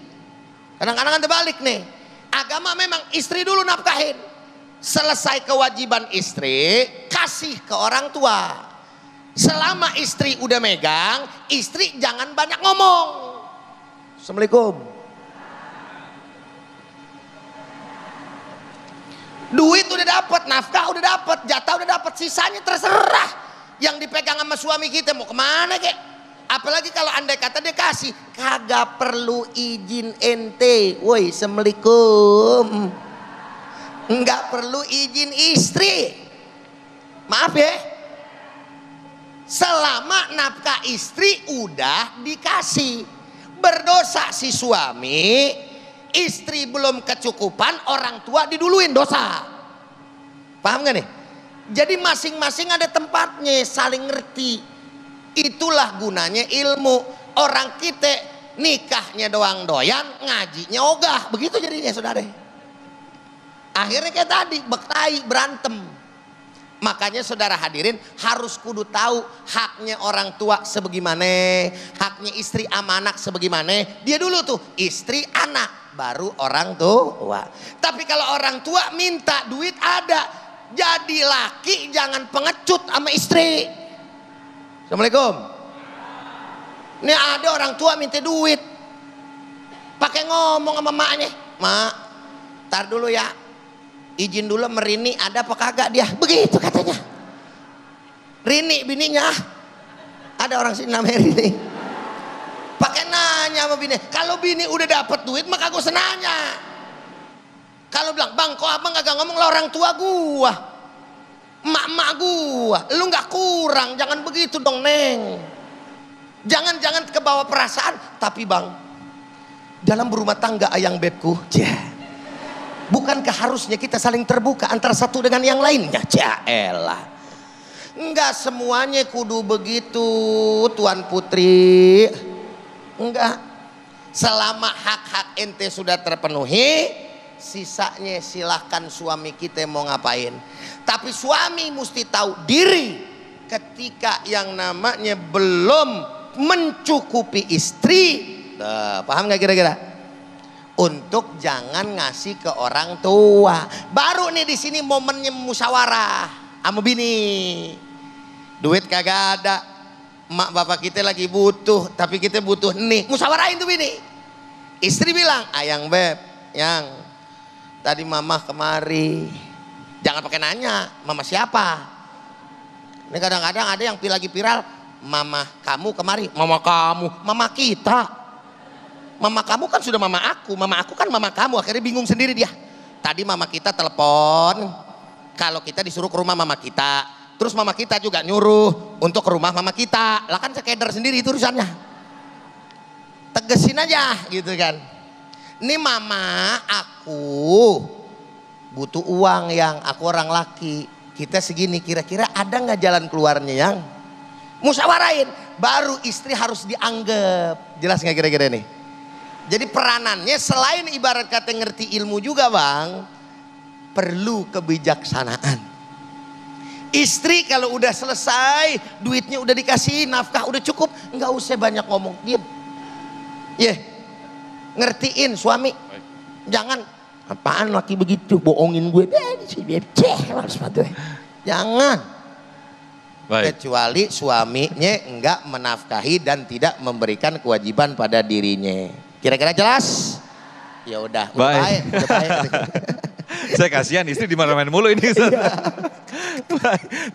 Kadang-kadang kan terbalik nih. Agama memang istri dulu nafkahin. Selesai kewajiban istri, kasih ke orang tua. Selama istri udah megang, istri jangan banyak ngomong. Assalamualaikum. Duit udah dapat, nafkah udah dapat, jatah udah dapat, sisanya terserah. Yang dipegang sama suami kita mau kemana kek? Apalagi kalau andai kata dia kasih, kagak perlu izin ente. Woi, assalamualaikum. Enggak perlu izin istri. Maaf ya. Selama nafkah istri udah dikasih. Berdosa si suami, istri belum kecukupan, orang tua diduluin, dosa. Paham gak nih? Jadi masing-masing ada tempatnya, saling ngerti. Itulah gunanya ilmu. Orang kita nikahnya doang doyan, ngajinya ogah. Begitu jadinya saudara. Akhirnya kayak tadi, berkelahi, berantem. Makanya saudara hadirin harus kudu tahu haknya orang tua sebagaimana, haknya istri sama anak sebagaimana. Dia dulu tuh istri anak, baru orang tua. Tapi kalau orang tua minta duit ada, jadi laki jangan pengecut sama istri. Assalamualaikum. Ini ada orang tua minta duit, pakai ngomong sama maknya, mak, tar dulu ya, izin dulu merini ada apa kagak dia, begitu katanya. Rini bininya, ada orang sini namanya Rini. Pakai nanya sama bini, kalau bini udah dapat duit maka gue senanya. Kalau bilang bang kok abang gak ngomong lah orang tua gua, emak-emak gua, lu gak kurang, jangan begitu dong neng. Jangan kebawa perasaan. Tapi bang, dalam berumah tangga ayang bebku, bukankah harusnya kita saling terbuka antara satu dengan yang lainnya? Elah, enggak semuanya kudu begitu Tuan Putri. Enggak. Selama hak-hak ente sudah terpenuhi, sisanya silahkan suami kita mau ngapain. Tapi suami mesti tahu diri ketika yang namanya belum mencukupi istri. Paham nggak kira-kira? Untuk jangan ngasih ke orang tua. Baru nih di sini momennya musyawarah sama bini. Duit kagak ada, emak bapak kita lagi butuh, tapi kita butuh nih. Musyawarahin tuh bini. Istri bilang, ayang beb, yang tadi mama kemari. Jangan pakai nanya, mama siapa? Ini kadang-kadang ada yang lagi viral, mama kamu kemari. Mama kamu, mama kita. Mama kamu kan sudah mama aku kan mama kamu. Akhirnya bingung sendiri dia. Tadi mama kita telepon, kalau kita disuruh ke rumah mama kita. Terus mama kita juga nyuruh untuk ke rumah mama kita. Lah kan sekeder sendiri itu urusannya. Tegesin aja gitu kan. Ini mama aku butuh uang, yang aku orang laki. Kita segini, kira-kira ada nggak jalan keluarnya, yang? Musyawarahin. Baru istri harus dianggap. Jelas nggak kira-kira nih? Jadi peranannya selain ibarat kata ngerti ilmu juga bang, perlu kebijaksanaan. Istri kalau udah selesai, duitnya udah dikasih, nafkah udah cukup, nggak usah banyak ngomong, diem. Ngertiin suami. Jangan, apaan laki begitu, bohongin gue. Jangan. Baik. Kecuali suaminya enggak menafkahi dan tidak memberikan kewajiban pada dirinya. Kira-kira jelas? Ya udah, baik. Saya kasihan istri dimarahin mulu ini.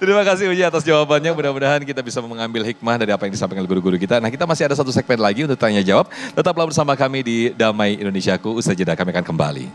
Terima kasih Uji atas jawabannya. Mudah-mudahan kita bisa mengambil hikmah dari apa yang disampaikan oleh guru-guru kita. Nah, kita masih ada satu segmen lagi untuk tanya jawab. Tetaplah bersama kami di Damai Indonesiaku. Usai jeda kami akan kembali.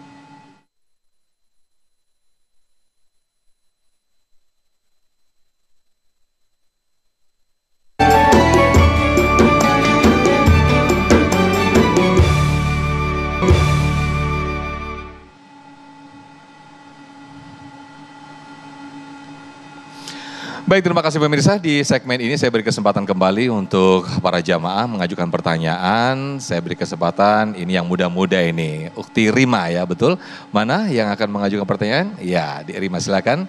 Baik, terima kasih pemirsa. Di segmen ini saya beri kesempatan kembali untuk para jamaah mengajukan pertanyaan. Saya beri kesempatan, ini yang muda-muda ini. Ukti Rima ya, betul? Mana yang akan mengajukan pertanyaan? Ya, di Rima silakan.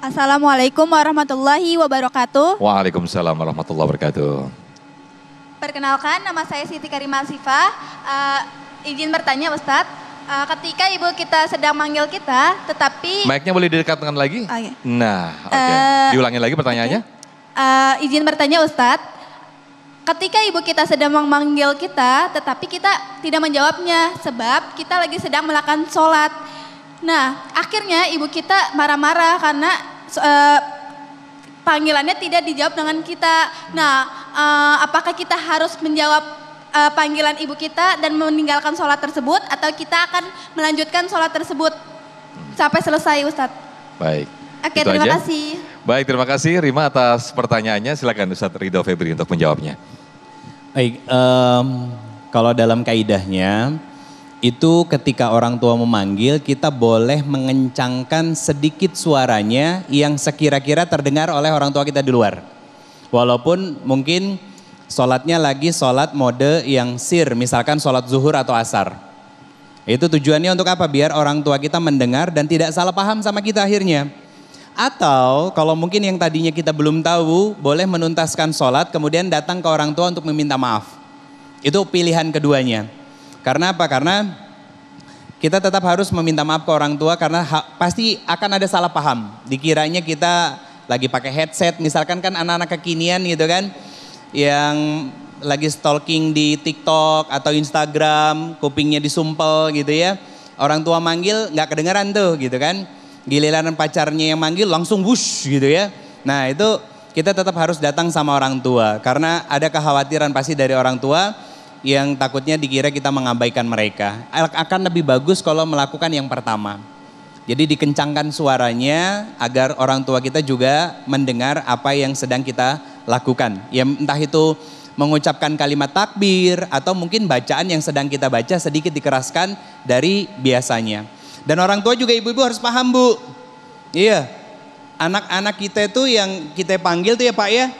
Assalamualaikum warahmatullahi wabarakatuh. Waalaikumsalam warahmatullahi wabarakatuh. Perkenalkan, nama saya Siti Karimah Sifah. Izin bertanya Ustadz. Ketika ibu kita sedang manggil kita, tetapi... Mic-nya boleh didekatkan lagi? Oh, iya. Nah, oke. Diulangi lagi pertanyaannya. Izin bertanya Ustadz, ketika ibu kita sedang memanggil kita, tetapi kita tidak menjawabnya, sebab kita lagi sedang melakukan sholat. Nah, akhirnya ibu kita marah-marah karena panggilannya tidak dijawab dengan kita. Nah, apakah kita harus menjawab panggilan ibu kita dan meninggalkan sholat tersebut, atau kita akan melanjutkan sholat tersebut sampai selesai Ustadz? Baik. Oke, terima kasih. Baik, terima kasih Rima atas pertanyaannya. Silakan Ustadz Ridho Febri untuk menjawabnya. Baik, kalau dalam kaidahnya itu ketika orang tua memanggil, kita boleh mengencangkan sedikit suaranya yang sekira-kira terdengar oleh orang tua kita di luar. Walaupun mungkin sholatnya lagi sholat mode yang sir, misalkan sholat zuhur atau asar. Itu tujuannya untuk apa? Biar orang tua kita mendengar dan tidak salah paham sama kita akhirnya. Atau kalau mungkin yang tadinya kita belum tahu, boleh menuntaskan sholat kemudian datang ke orang tua untuk meminta maaf. Itu pilihan keduanya. Karena apa? Karena kita tetap harus meminta maaf ke orang tua karena pasti akan ada salah paham. Dikiranya kita lagi pakai headset, misalkan kan anak-anak kekinian gitu kan, yang lagi stalking di TikTok atau Instagram, kupingnya disumpel gitu ya. Orang tua manggil nggak kedengeran tuh gitu kan. Giliran pacarnya yang manggil langsung wush gitu ya. Nah itu kita tetap harus datang sama orang tua. Karena ada kekhawatiran pasti dari orang tua yang takutnya dikira kita mengabaikan mereka. Akan lebih bagus kalau melakukan yang pertama. Jadi dikencangkan suaranya agar orang tua kita juga mendengar apa yang sedang kita lakukan. Ya entah itu mengucapkan kalimat takbir atau mungkin bacaan yang sedang kita baca sedikit dikeraskan dari biasanya. Dan orang tua juga ibu-ibu harus paham Bu. Iya, anak-anak kita itu yang kita panggil tuh ya Pak ya,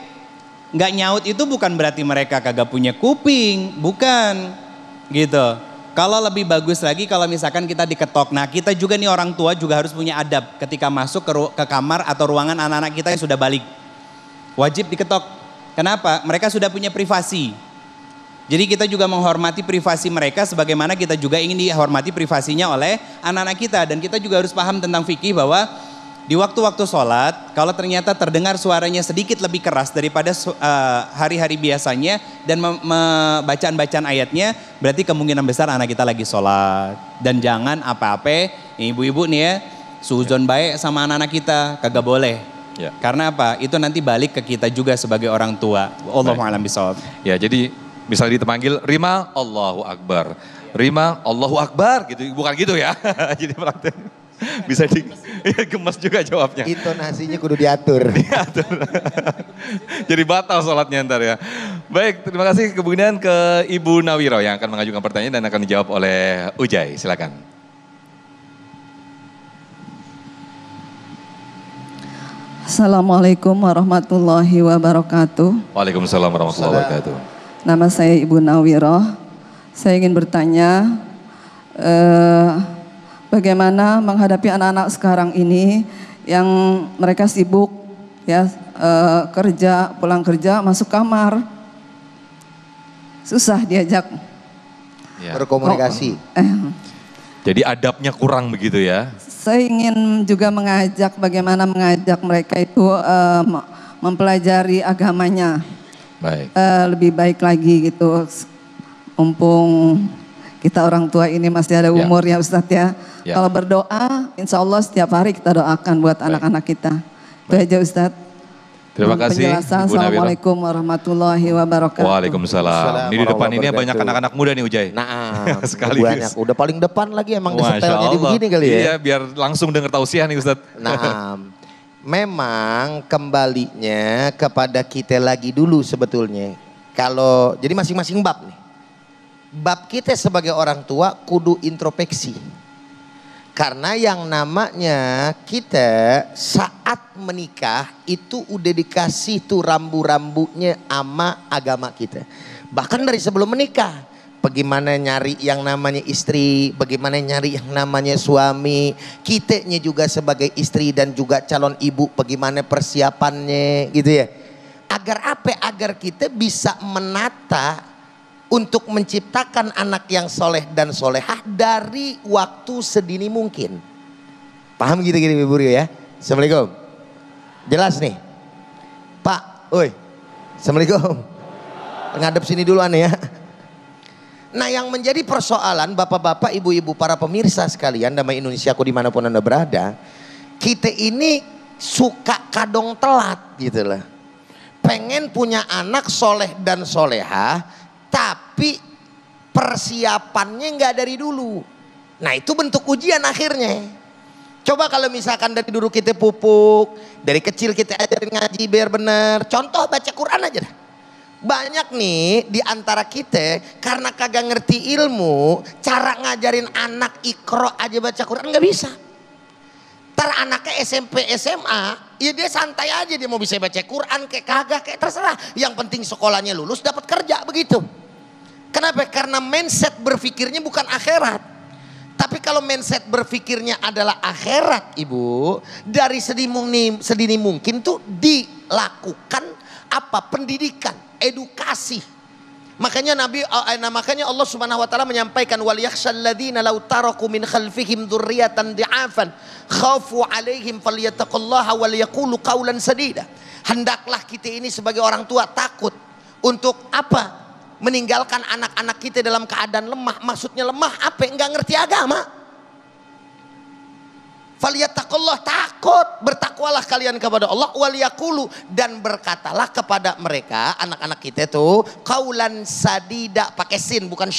nggak nyaut itu bukan berarti mereka kagak punya kuping, bukan gitu. Kalau lebih bagus lagi kalau misalkan kita diketok. Nah kita juga nih orang tua juga harus punya adab ketika masuk ke kamar atau ruangan anak-anak kita yang sudah balik. Wajib diketok. Kenapa? Mereka sudah punya privasi. Jadi kita juga menghormati privasi mereka sebagaimana kita juga ingin dihormati privasinya oleh anak-anak kita. Dan kita juga harus paham tentang fikih bahwa di waktu-waktu sholat, kalau ternyata terdengar suaranya sedikit lebih keras daripada hari-hari biasanya dan bacaan-bacaan ayatnya, berarti kemungkinan besar anak kita lagi sholat. Dan jangan apa-apa, ibu-ibu nih ya, suzon baik sama anak-anak kita, kagak boleh. Ya. Karena apa? Itu nanti balik ke kita juga sebagai orang tua. Allahu a'lam bishawab. Ya, jadi misalnya dipanggil Rima, Allahu Akbar. Rima, Allahu Akbar gitu. Bukan gitu ya. Jadi praktek. Bisa gemes juga jawabnya. Intonasinya kudu diatur. Jadi batal sholatnya ntar ya. Baik, terima kasih. Kemudian ke Ibu Nawiro yang akan mengajukan pertanyaan dan akan dijawab oleh Ujai. Silakan. Assalamualaikum warahmatullahi wabarakatuh. Waalaikumsalam warahmatullahi wabarakatuh. Nama saya Ibu Nawiroh. Saya ingin bertanya, bagaimana menghadapi anak-anak sekarang ini yang mereka sibuk ya, kerja, pulang kerja, masuk kamar, susah diajak berkomunikasi. Jadi adabnya kurang begitu ya? Saya ingin juga bagaimana mengajak mereka itu mempelajari agamanya. Baik. Lebih baik lagi gitu, mumpung kita orang tua ini masih ada umur ya Ustadz ya. Kalau berdoa, insya Allah setiap hari kita doakan buat anak-anak kita. Itu aja Ustadz. Terima kasih. Penjelasan. Assalamualaikum warahmatullahi wabarakatuh. Waalaikumsalam. Ini di depan ini banyak anak-anak muda nih Ujai. Nah, sekali banyak. Udah paling depan lagi emang setelnya Allah. begini kali ya. Iya, biar langsung dengar tausiah nih Ustadz. Nah, memang kembalinya kepada kita lagi dulu sebetulnya. Kalau jadi masing-masing bab nih. Bab kita sebagai orang tua kudu introspeksi. Karena yang namanya kita saat menikah itu udah dikasih tuh rambu-rambunya ama agama kita. Bahkan dari sebelum menikah. Bagaimana nyari yang namanya istri, bagaimana nyari yang namanya suami. Kitanya juga sebagai istri dan juga calon ibu bagaimana persiapannya gitu ya. Agar apa? Agar kita bisa menata untuk menciptakan anak yang soleh dan solehah dari waktu sedini mungkin. Paham gitu-gitu Ibu Rio ya? Assalamualaikum. Jelas nih? Pak, oi. Assalamualaikum. Ngadep sini dulu aneh ya. Nah yang menjadi persoalan bapak-bapak, ibu-ibu, para pemirsa sekalian damai Indonesiaku dimanapun Anda berada. Kita ini suka kadong telat gitu lah. Pengen punya anak soleh dan solehah, tapi persiapannya nggak dari dulu. Nah itu bentuk ujian akhirnya. Coba kalau misalkan dari dulu kita pupuk, dari kecil kita ajarin ngaji biar bener. Contoh baca Quran aja dah. Banyak nih di antara kita karena kagak ngerti ilmu, cara ngajarin anak ikro aja baca Quran nggak bisa. Ntar anaknya SMP SMA, ya dia santai aja, dia mau bisa baca Quran kayak kagak kayak terserah. Yang penting sekolahnya lulus dapat kerja begitu. Kenapa? Karena mindset berpikirnya bukan akhirat. Tapi kalau mindset berpikirnya adalah akhirat Ibu, dari sedini mungkin tuh dilakukan apa? Pendidikan, edukasi. Makanya makanya Allah Subhanahu wa taala menyampaikan wal yakhshal ladzina law taraku min khalfihim dzurriyyatan di'afan khafu 'alaihim falyattaqullaha wal yaqulu qawlan sadida. Hendaklah kita ini sebagai orang tua takut untuk apa? Meninggalkan anak-anak kita dalam keadaan lemah. Maksudnya lemah apa? Enggak ngerti agama. Falyattaqullah, takut, bertakwalah kalian kepada Allah, wal yaqulu, dan berkatalah kepada mereka anak-anak kita tuh qaulan sadida, pakai sin bukan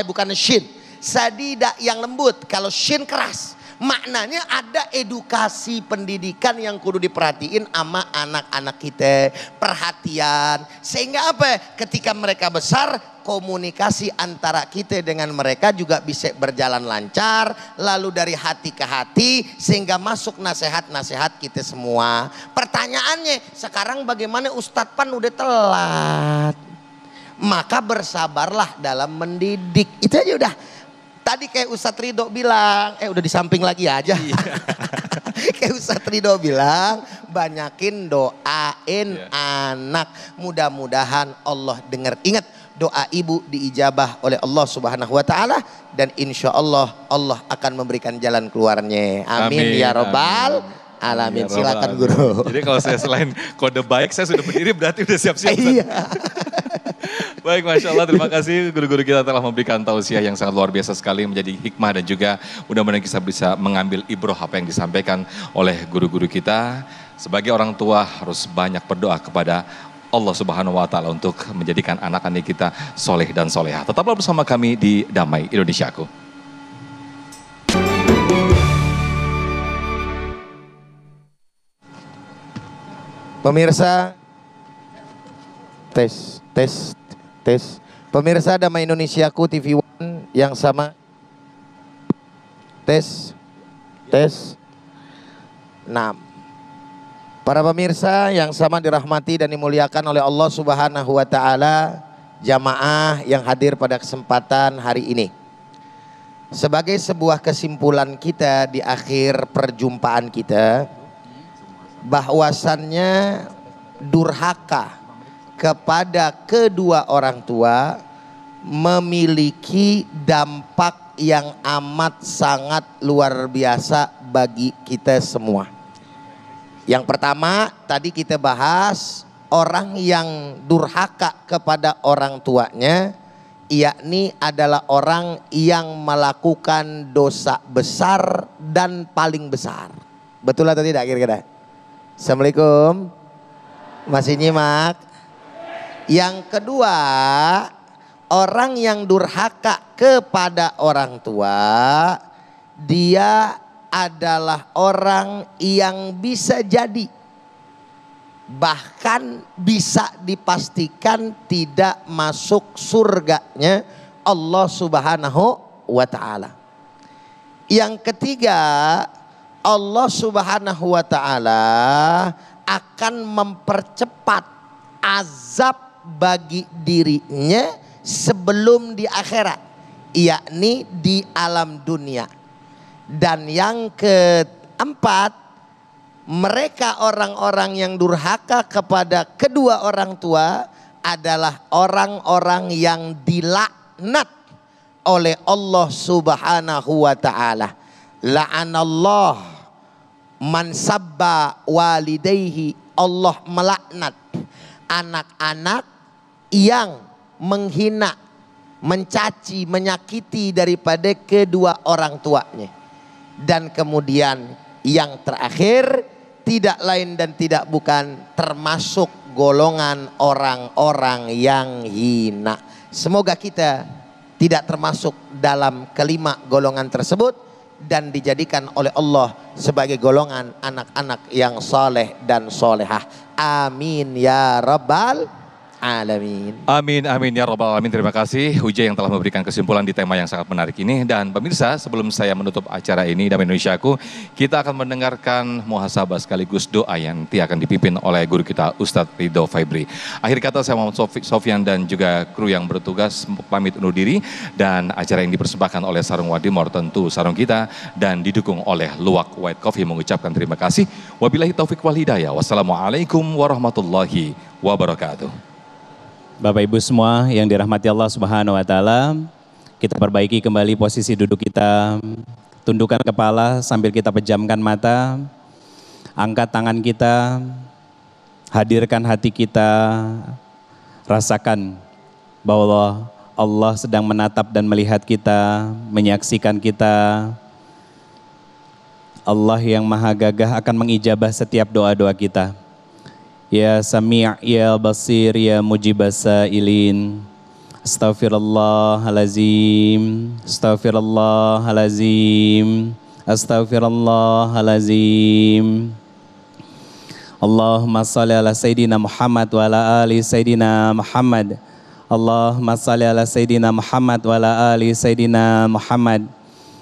bukan shin. Sadida yang lembut, kalau shin keras. Maknanya ada edukasi pendidikan yang kudu diperhatiin sama anak-anak kita. Perhatian. Sehingga apa? Ketika mereka besar, komunikasi antara kita dengan mereka juga bisa berjalan lancar. Lalu dari hati ke hati sehingga masuk nasihat-nasihat kita semua. Pertanyaannya, sekarang bagaimana Ustadz Pan udah telat? Maka bersabarlah dalam mendidik. Itu aja udah. Tadi kayak Ustadz Ridho bilang, udah di samping lagi aja. Kayak Ustadz Ridho bilang, banyakin doain anak. Mudah-mudahan Allah dengar. Ingat, doa ibu diijabah oleh Allah Subhanahu wa taala dan insya Allah Allah akan memberikan jalan keluarnya. Amin, ya robbal alamin. Silakan guru. Jadi kalau saya selain kode baik saya sudah berdiri berarti udah siap-siap. Iya. Baik, Masya Allah, terima kasih guru-guru kita telah memberikan tausiah yang sangat luar biasa sekali, menjadi hikmah dan juga mudah-mudahan kita bisa mengambil ibroh apa yang disampaikan oleh guru-guru kita. Sebagai orang tua harus banyak berdoa kepada Allah Subhanahu wa taala untuk menjadikan anak-anak kita soleh dan soleha. Tetaplah bersama kami di Damai Indonesiaku. Pemirsa, tes. Pemirsa Damai Indonesiaku TV One yang sama. Tes. Nah, para pemirsa yang sama dirahmati dan dimuliakan oleh Allah Subhanahu wa taala, jamaah yang hadir pada kesempatan hari ini. Sebagai sebuah kesimpulan kita di akhir perjumpaan kita, bahwasannya durhaka kepada kedua orang tua memiliki dampak yang amat sangat luar biasa bagi kita semua. Yang pertama tadi kita bahas orang yang durhaka kepada orang tuanya, yakni adalah orang yang melakukan dosa besar dan paling besar. Betul atau tidak kira-kira? Assalamualaikum. Masih nyimak? Yang kedua, orang yang durhaka kepada orang tua, dia adalah orang yang bisa jadi, bahkan bisa dipastikan tidak masuk surganya Allah Subhanahu wa taala. Yang ketiga, Allah Subhanahu wa taala akan mempercepat azab bagi dirinya sebelum di akhirat, yakni di alam dunia. Dan yang keempat, mereka orang-orang yang durhaka kepada kedua orang tua adalah orang-orang yang dilaknat oleh Allah Subhanahu wa taala. La'anallah man sabba walidayhi. Allah melaknat anak-anak yang menghina, mencaci, menyakiti daripada kedua orang tuanya. Dan kemudian yang terakhir, tidak lain dan tidak bukan termasuk golongan orang-orang yang hina. Semoga kita tidak termasuk dalam kelima golongan tersebut dan dijadikan oleh Allah sebagai golongan anak-anak yang saleh dan solehah. Amin ya rabbal alamin. Amin, amin ya rabbal alamin. Terima kasih Huja yang telah memberikan kesimpulan di tema yang sangat menarik ini. Dan pemirsa, sebelum saya menutup acara ini Damai Indonesiaku, kita akan mendengarkan muhasabah sekaligus doa yang nanti akan dipimpin oleh guru kita Ustadz Ridho Febri. Akhir kata saya Muhammad Sofyan dan juga kru yang bertugas pamit undur diri, dan acara yang dipersembahkan oleh Sarung Wadimor, tentu sarung kita, dan didukung oleh Luwak White Coffee mengucapkan terima kasih. Wabillahi taufik wal hidayah. Wassalamualaikum warahmatullahi wabarakatuh. Bapak Ibu semua yang dirahmati Allah Subhanahu wa taala, kita perbaiki kembali posisi duduk kita, tundukkan kepala sambil kita pejamkan mata, angkat tangan kita, hadirkan hati kita, rasakan bahwa Allah sedang menatap dan melihat kita, menyaksikan kita. Allah yang maha gagah akan mengijabah setiap doa-doa kita. Ya Sami' ya Basir ya Mujibas Sa'ilin. Astaghfirullahalazim. Astaghfirullahalazim. Astaghfirullahalazim. Allahumma salli ala Sayyidina Muhammad wa ala ali Sayyidina Muhammad. Allahumma salli ala Sayyidina Muhammad wa ala ali Sayyidina Muhammad.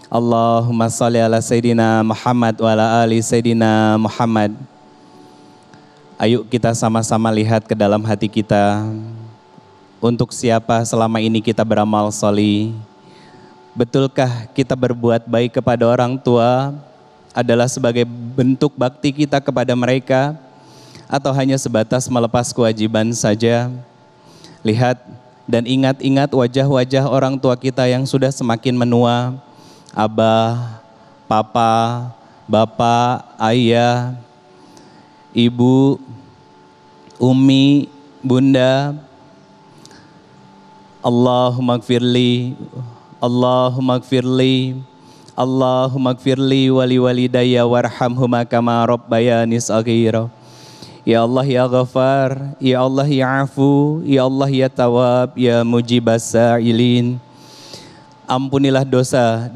Allahumma salli ala Sayyidina Muhammad wa ala ali Sayyidina Muhammad. Ayo kita sama-sama lihat ke dalam hati kita. Untuk siapa selama ini kita beramal sholih? Betulkah kita berbuat baik kepada orang tua? adalah sebagai bentuk bakti kita kepada mereka atau hanya sebatas melepas kewajiban saja? Lihat dan ingat-ingat wajah-wajah orang tua kita yang sudah semakin menua, abah, papa, bapak, ayah, ibu, umi, bunda. Allahumma gfirli, Allahumma gfirli, Allahumma gfirli wali walidayya warhamhuma kama rabbayani shaghira. Ya Allah ya Ghafar, ya Allah ya Afu, ya Allah ya Tawab, ya Mujibas Sa'ilin. Ampunilah dosa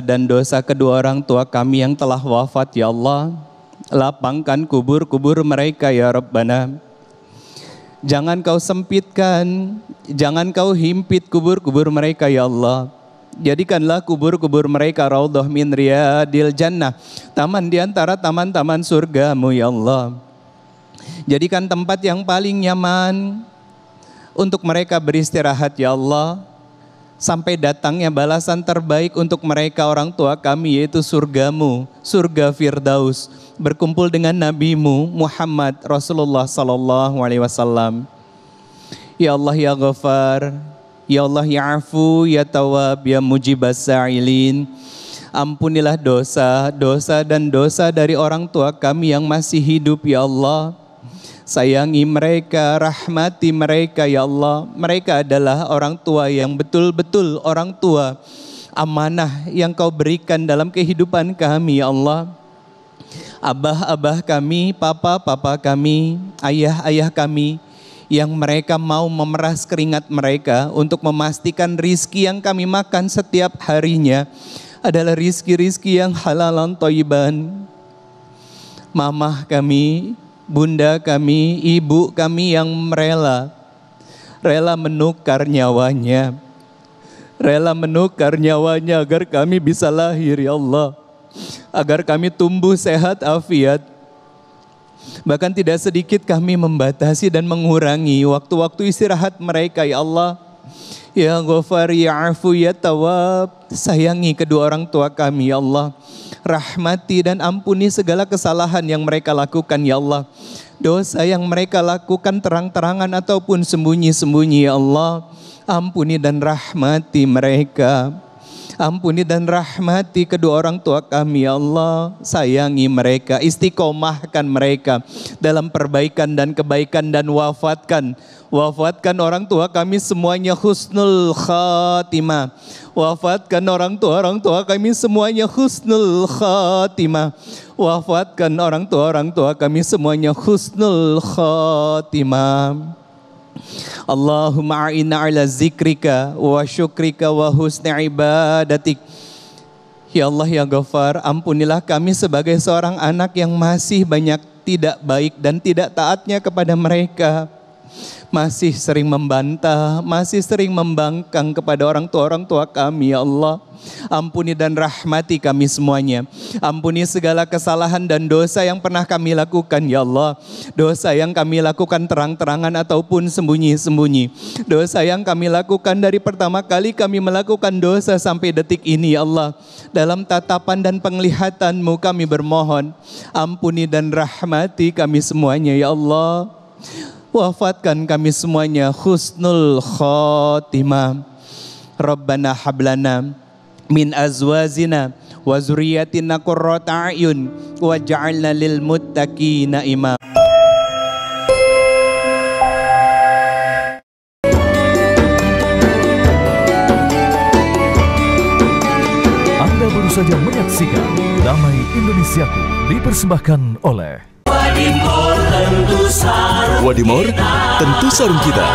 dan dosa kedua orang tua kami yang telah wafat ya Allah. Lapangkan kubur-kubur mereka ya Rabbana. Jangan kau sempitkan, jangan kau himpit kubur-kubur mereka ya Allah. Jadikanlah kubur-kubur mereka raudhah min riyadil jannah, taman di antara taman-taman surgamu ya Allah. Jadikan tempat yang paling nyaman untuk mereka beristirahat ya Allah, sampai datangnya balasan terbaik untuk mereka orang tua kami, yaitu surgamu, surga Firdaus, berkumpul dengan nabimu Muhammad Rasulullah sallallahu alaihi wasallam. Ya Allah ya Ghafar, ya Allah ya Afu, ya Tawab, ya Mujibas Sa'ilin. Ampunilah dosa dan dosa dari orang tua kami yang masih hidup ya Allah. Sayangi mereka, rahmati mereka ya Allah. Mereka adalah orang tua yang betul-betul orang tua amanah yang kau berikan dalam kehidupan kami ya Allah. Abah-abah kami, papa-papa kami, ayah-ayah kami yang mereka mau memeras keringat mereka untuk memastikan rizki yang kami makan setiap harinya adalah rizki-rizki yang halalan thayyiban. Mamah kami, bunda kami, ibu kami yang rela menukar nyawanya. Rela menukar nyawanya agar kami bisa lahir ya Allah. Agar kami tumbuh sehat afiat. Bahkan tidak sedikit kami membatasi dan mengurangi waktu-waktu istirahat mereka ya Allah. Ya Ghafar, ya Afu, ya Tawab. Sayangi kedua orang tua kami ya Allah. Rahmati dan ampuni segala kesalahan yang mereka lakukan ya Allah. Dosa yang mereka lakukan terang-terangan ataupun sembunyi-sembunyi ya Allah. Ampuni dan rahmati mereka. Ampuni dan rahmati kedua orang tua kami ya Allah. Sayangi mereka, istiqomahkan mereka dalam perbaikan dan kebaikan, dan wafatkan orang tua kami semuanya husnul khatimah. Wafatkan orang tua kami semuanya husnul khatimah. Wafatkan orang tua kami semuanya husnul khatimah. Allahumma a'inna ala zikrika wa syukrika wa husni ibadatik. Ya Allah ya Ghafar, ampunilah kami sebagai seorang anak yang masih banyak tidak baik dan tidak taatnya kepada mereka. Masih sering membantah, masih sering membangkang kepada orang tua kami ya Allah. Ampuni dan rahmati kami semuanya. Ampuni segala kesalahan dan dosa yang pernah kami lakukan ya Allah. Dosa yang kami lakukan terang-terangan ataupun sembunyi-sembunyi. Dosa yang kami lakukan dari pertama kali kami melakukan dosa sampai detik ini ya Allah. Dalam tatapan dan penglihatan-Mu kami bermohon, ampuni dan rahmati kami semuanya ya Allah. Wafatkan kami semuanya husnul khotimah. Rabbana hablana min azwazina wa zurriyatina qurrata a'yun waj'alna lil muttaqina imama. Anda baru saja menyaksikan Damai Indonesiaku, dipersembahkan oleh Wadimor tentu sarung kita.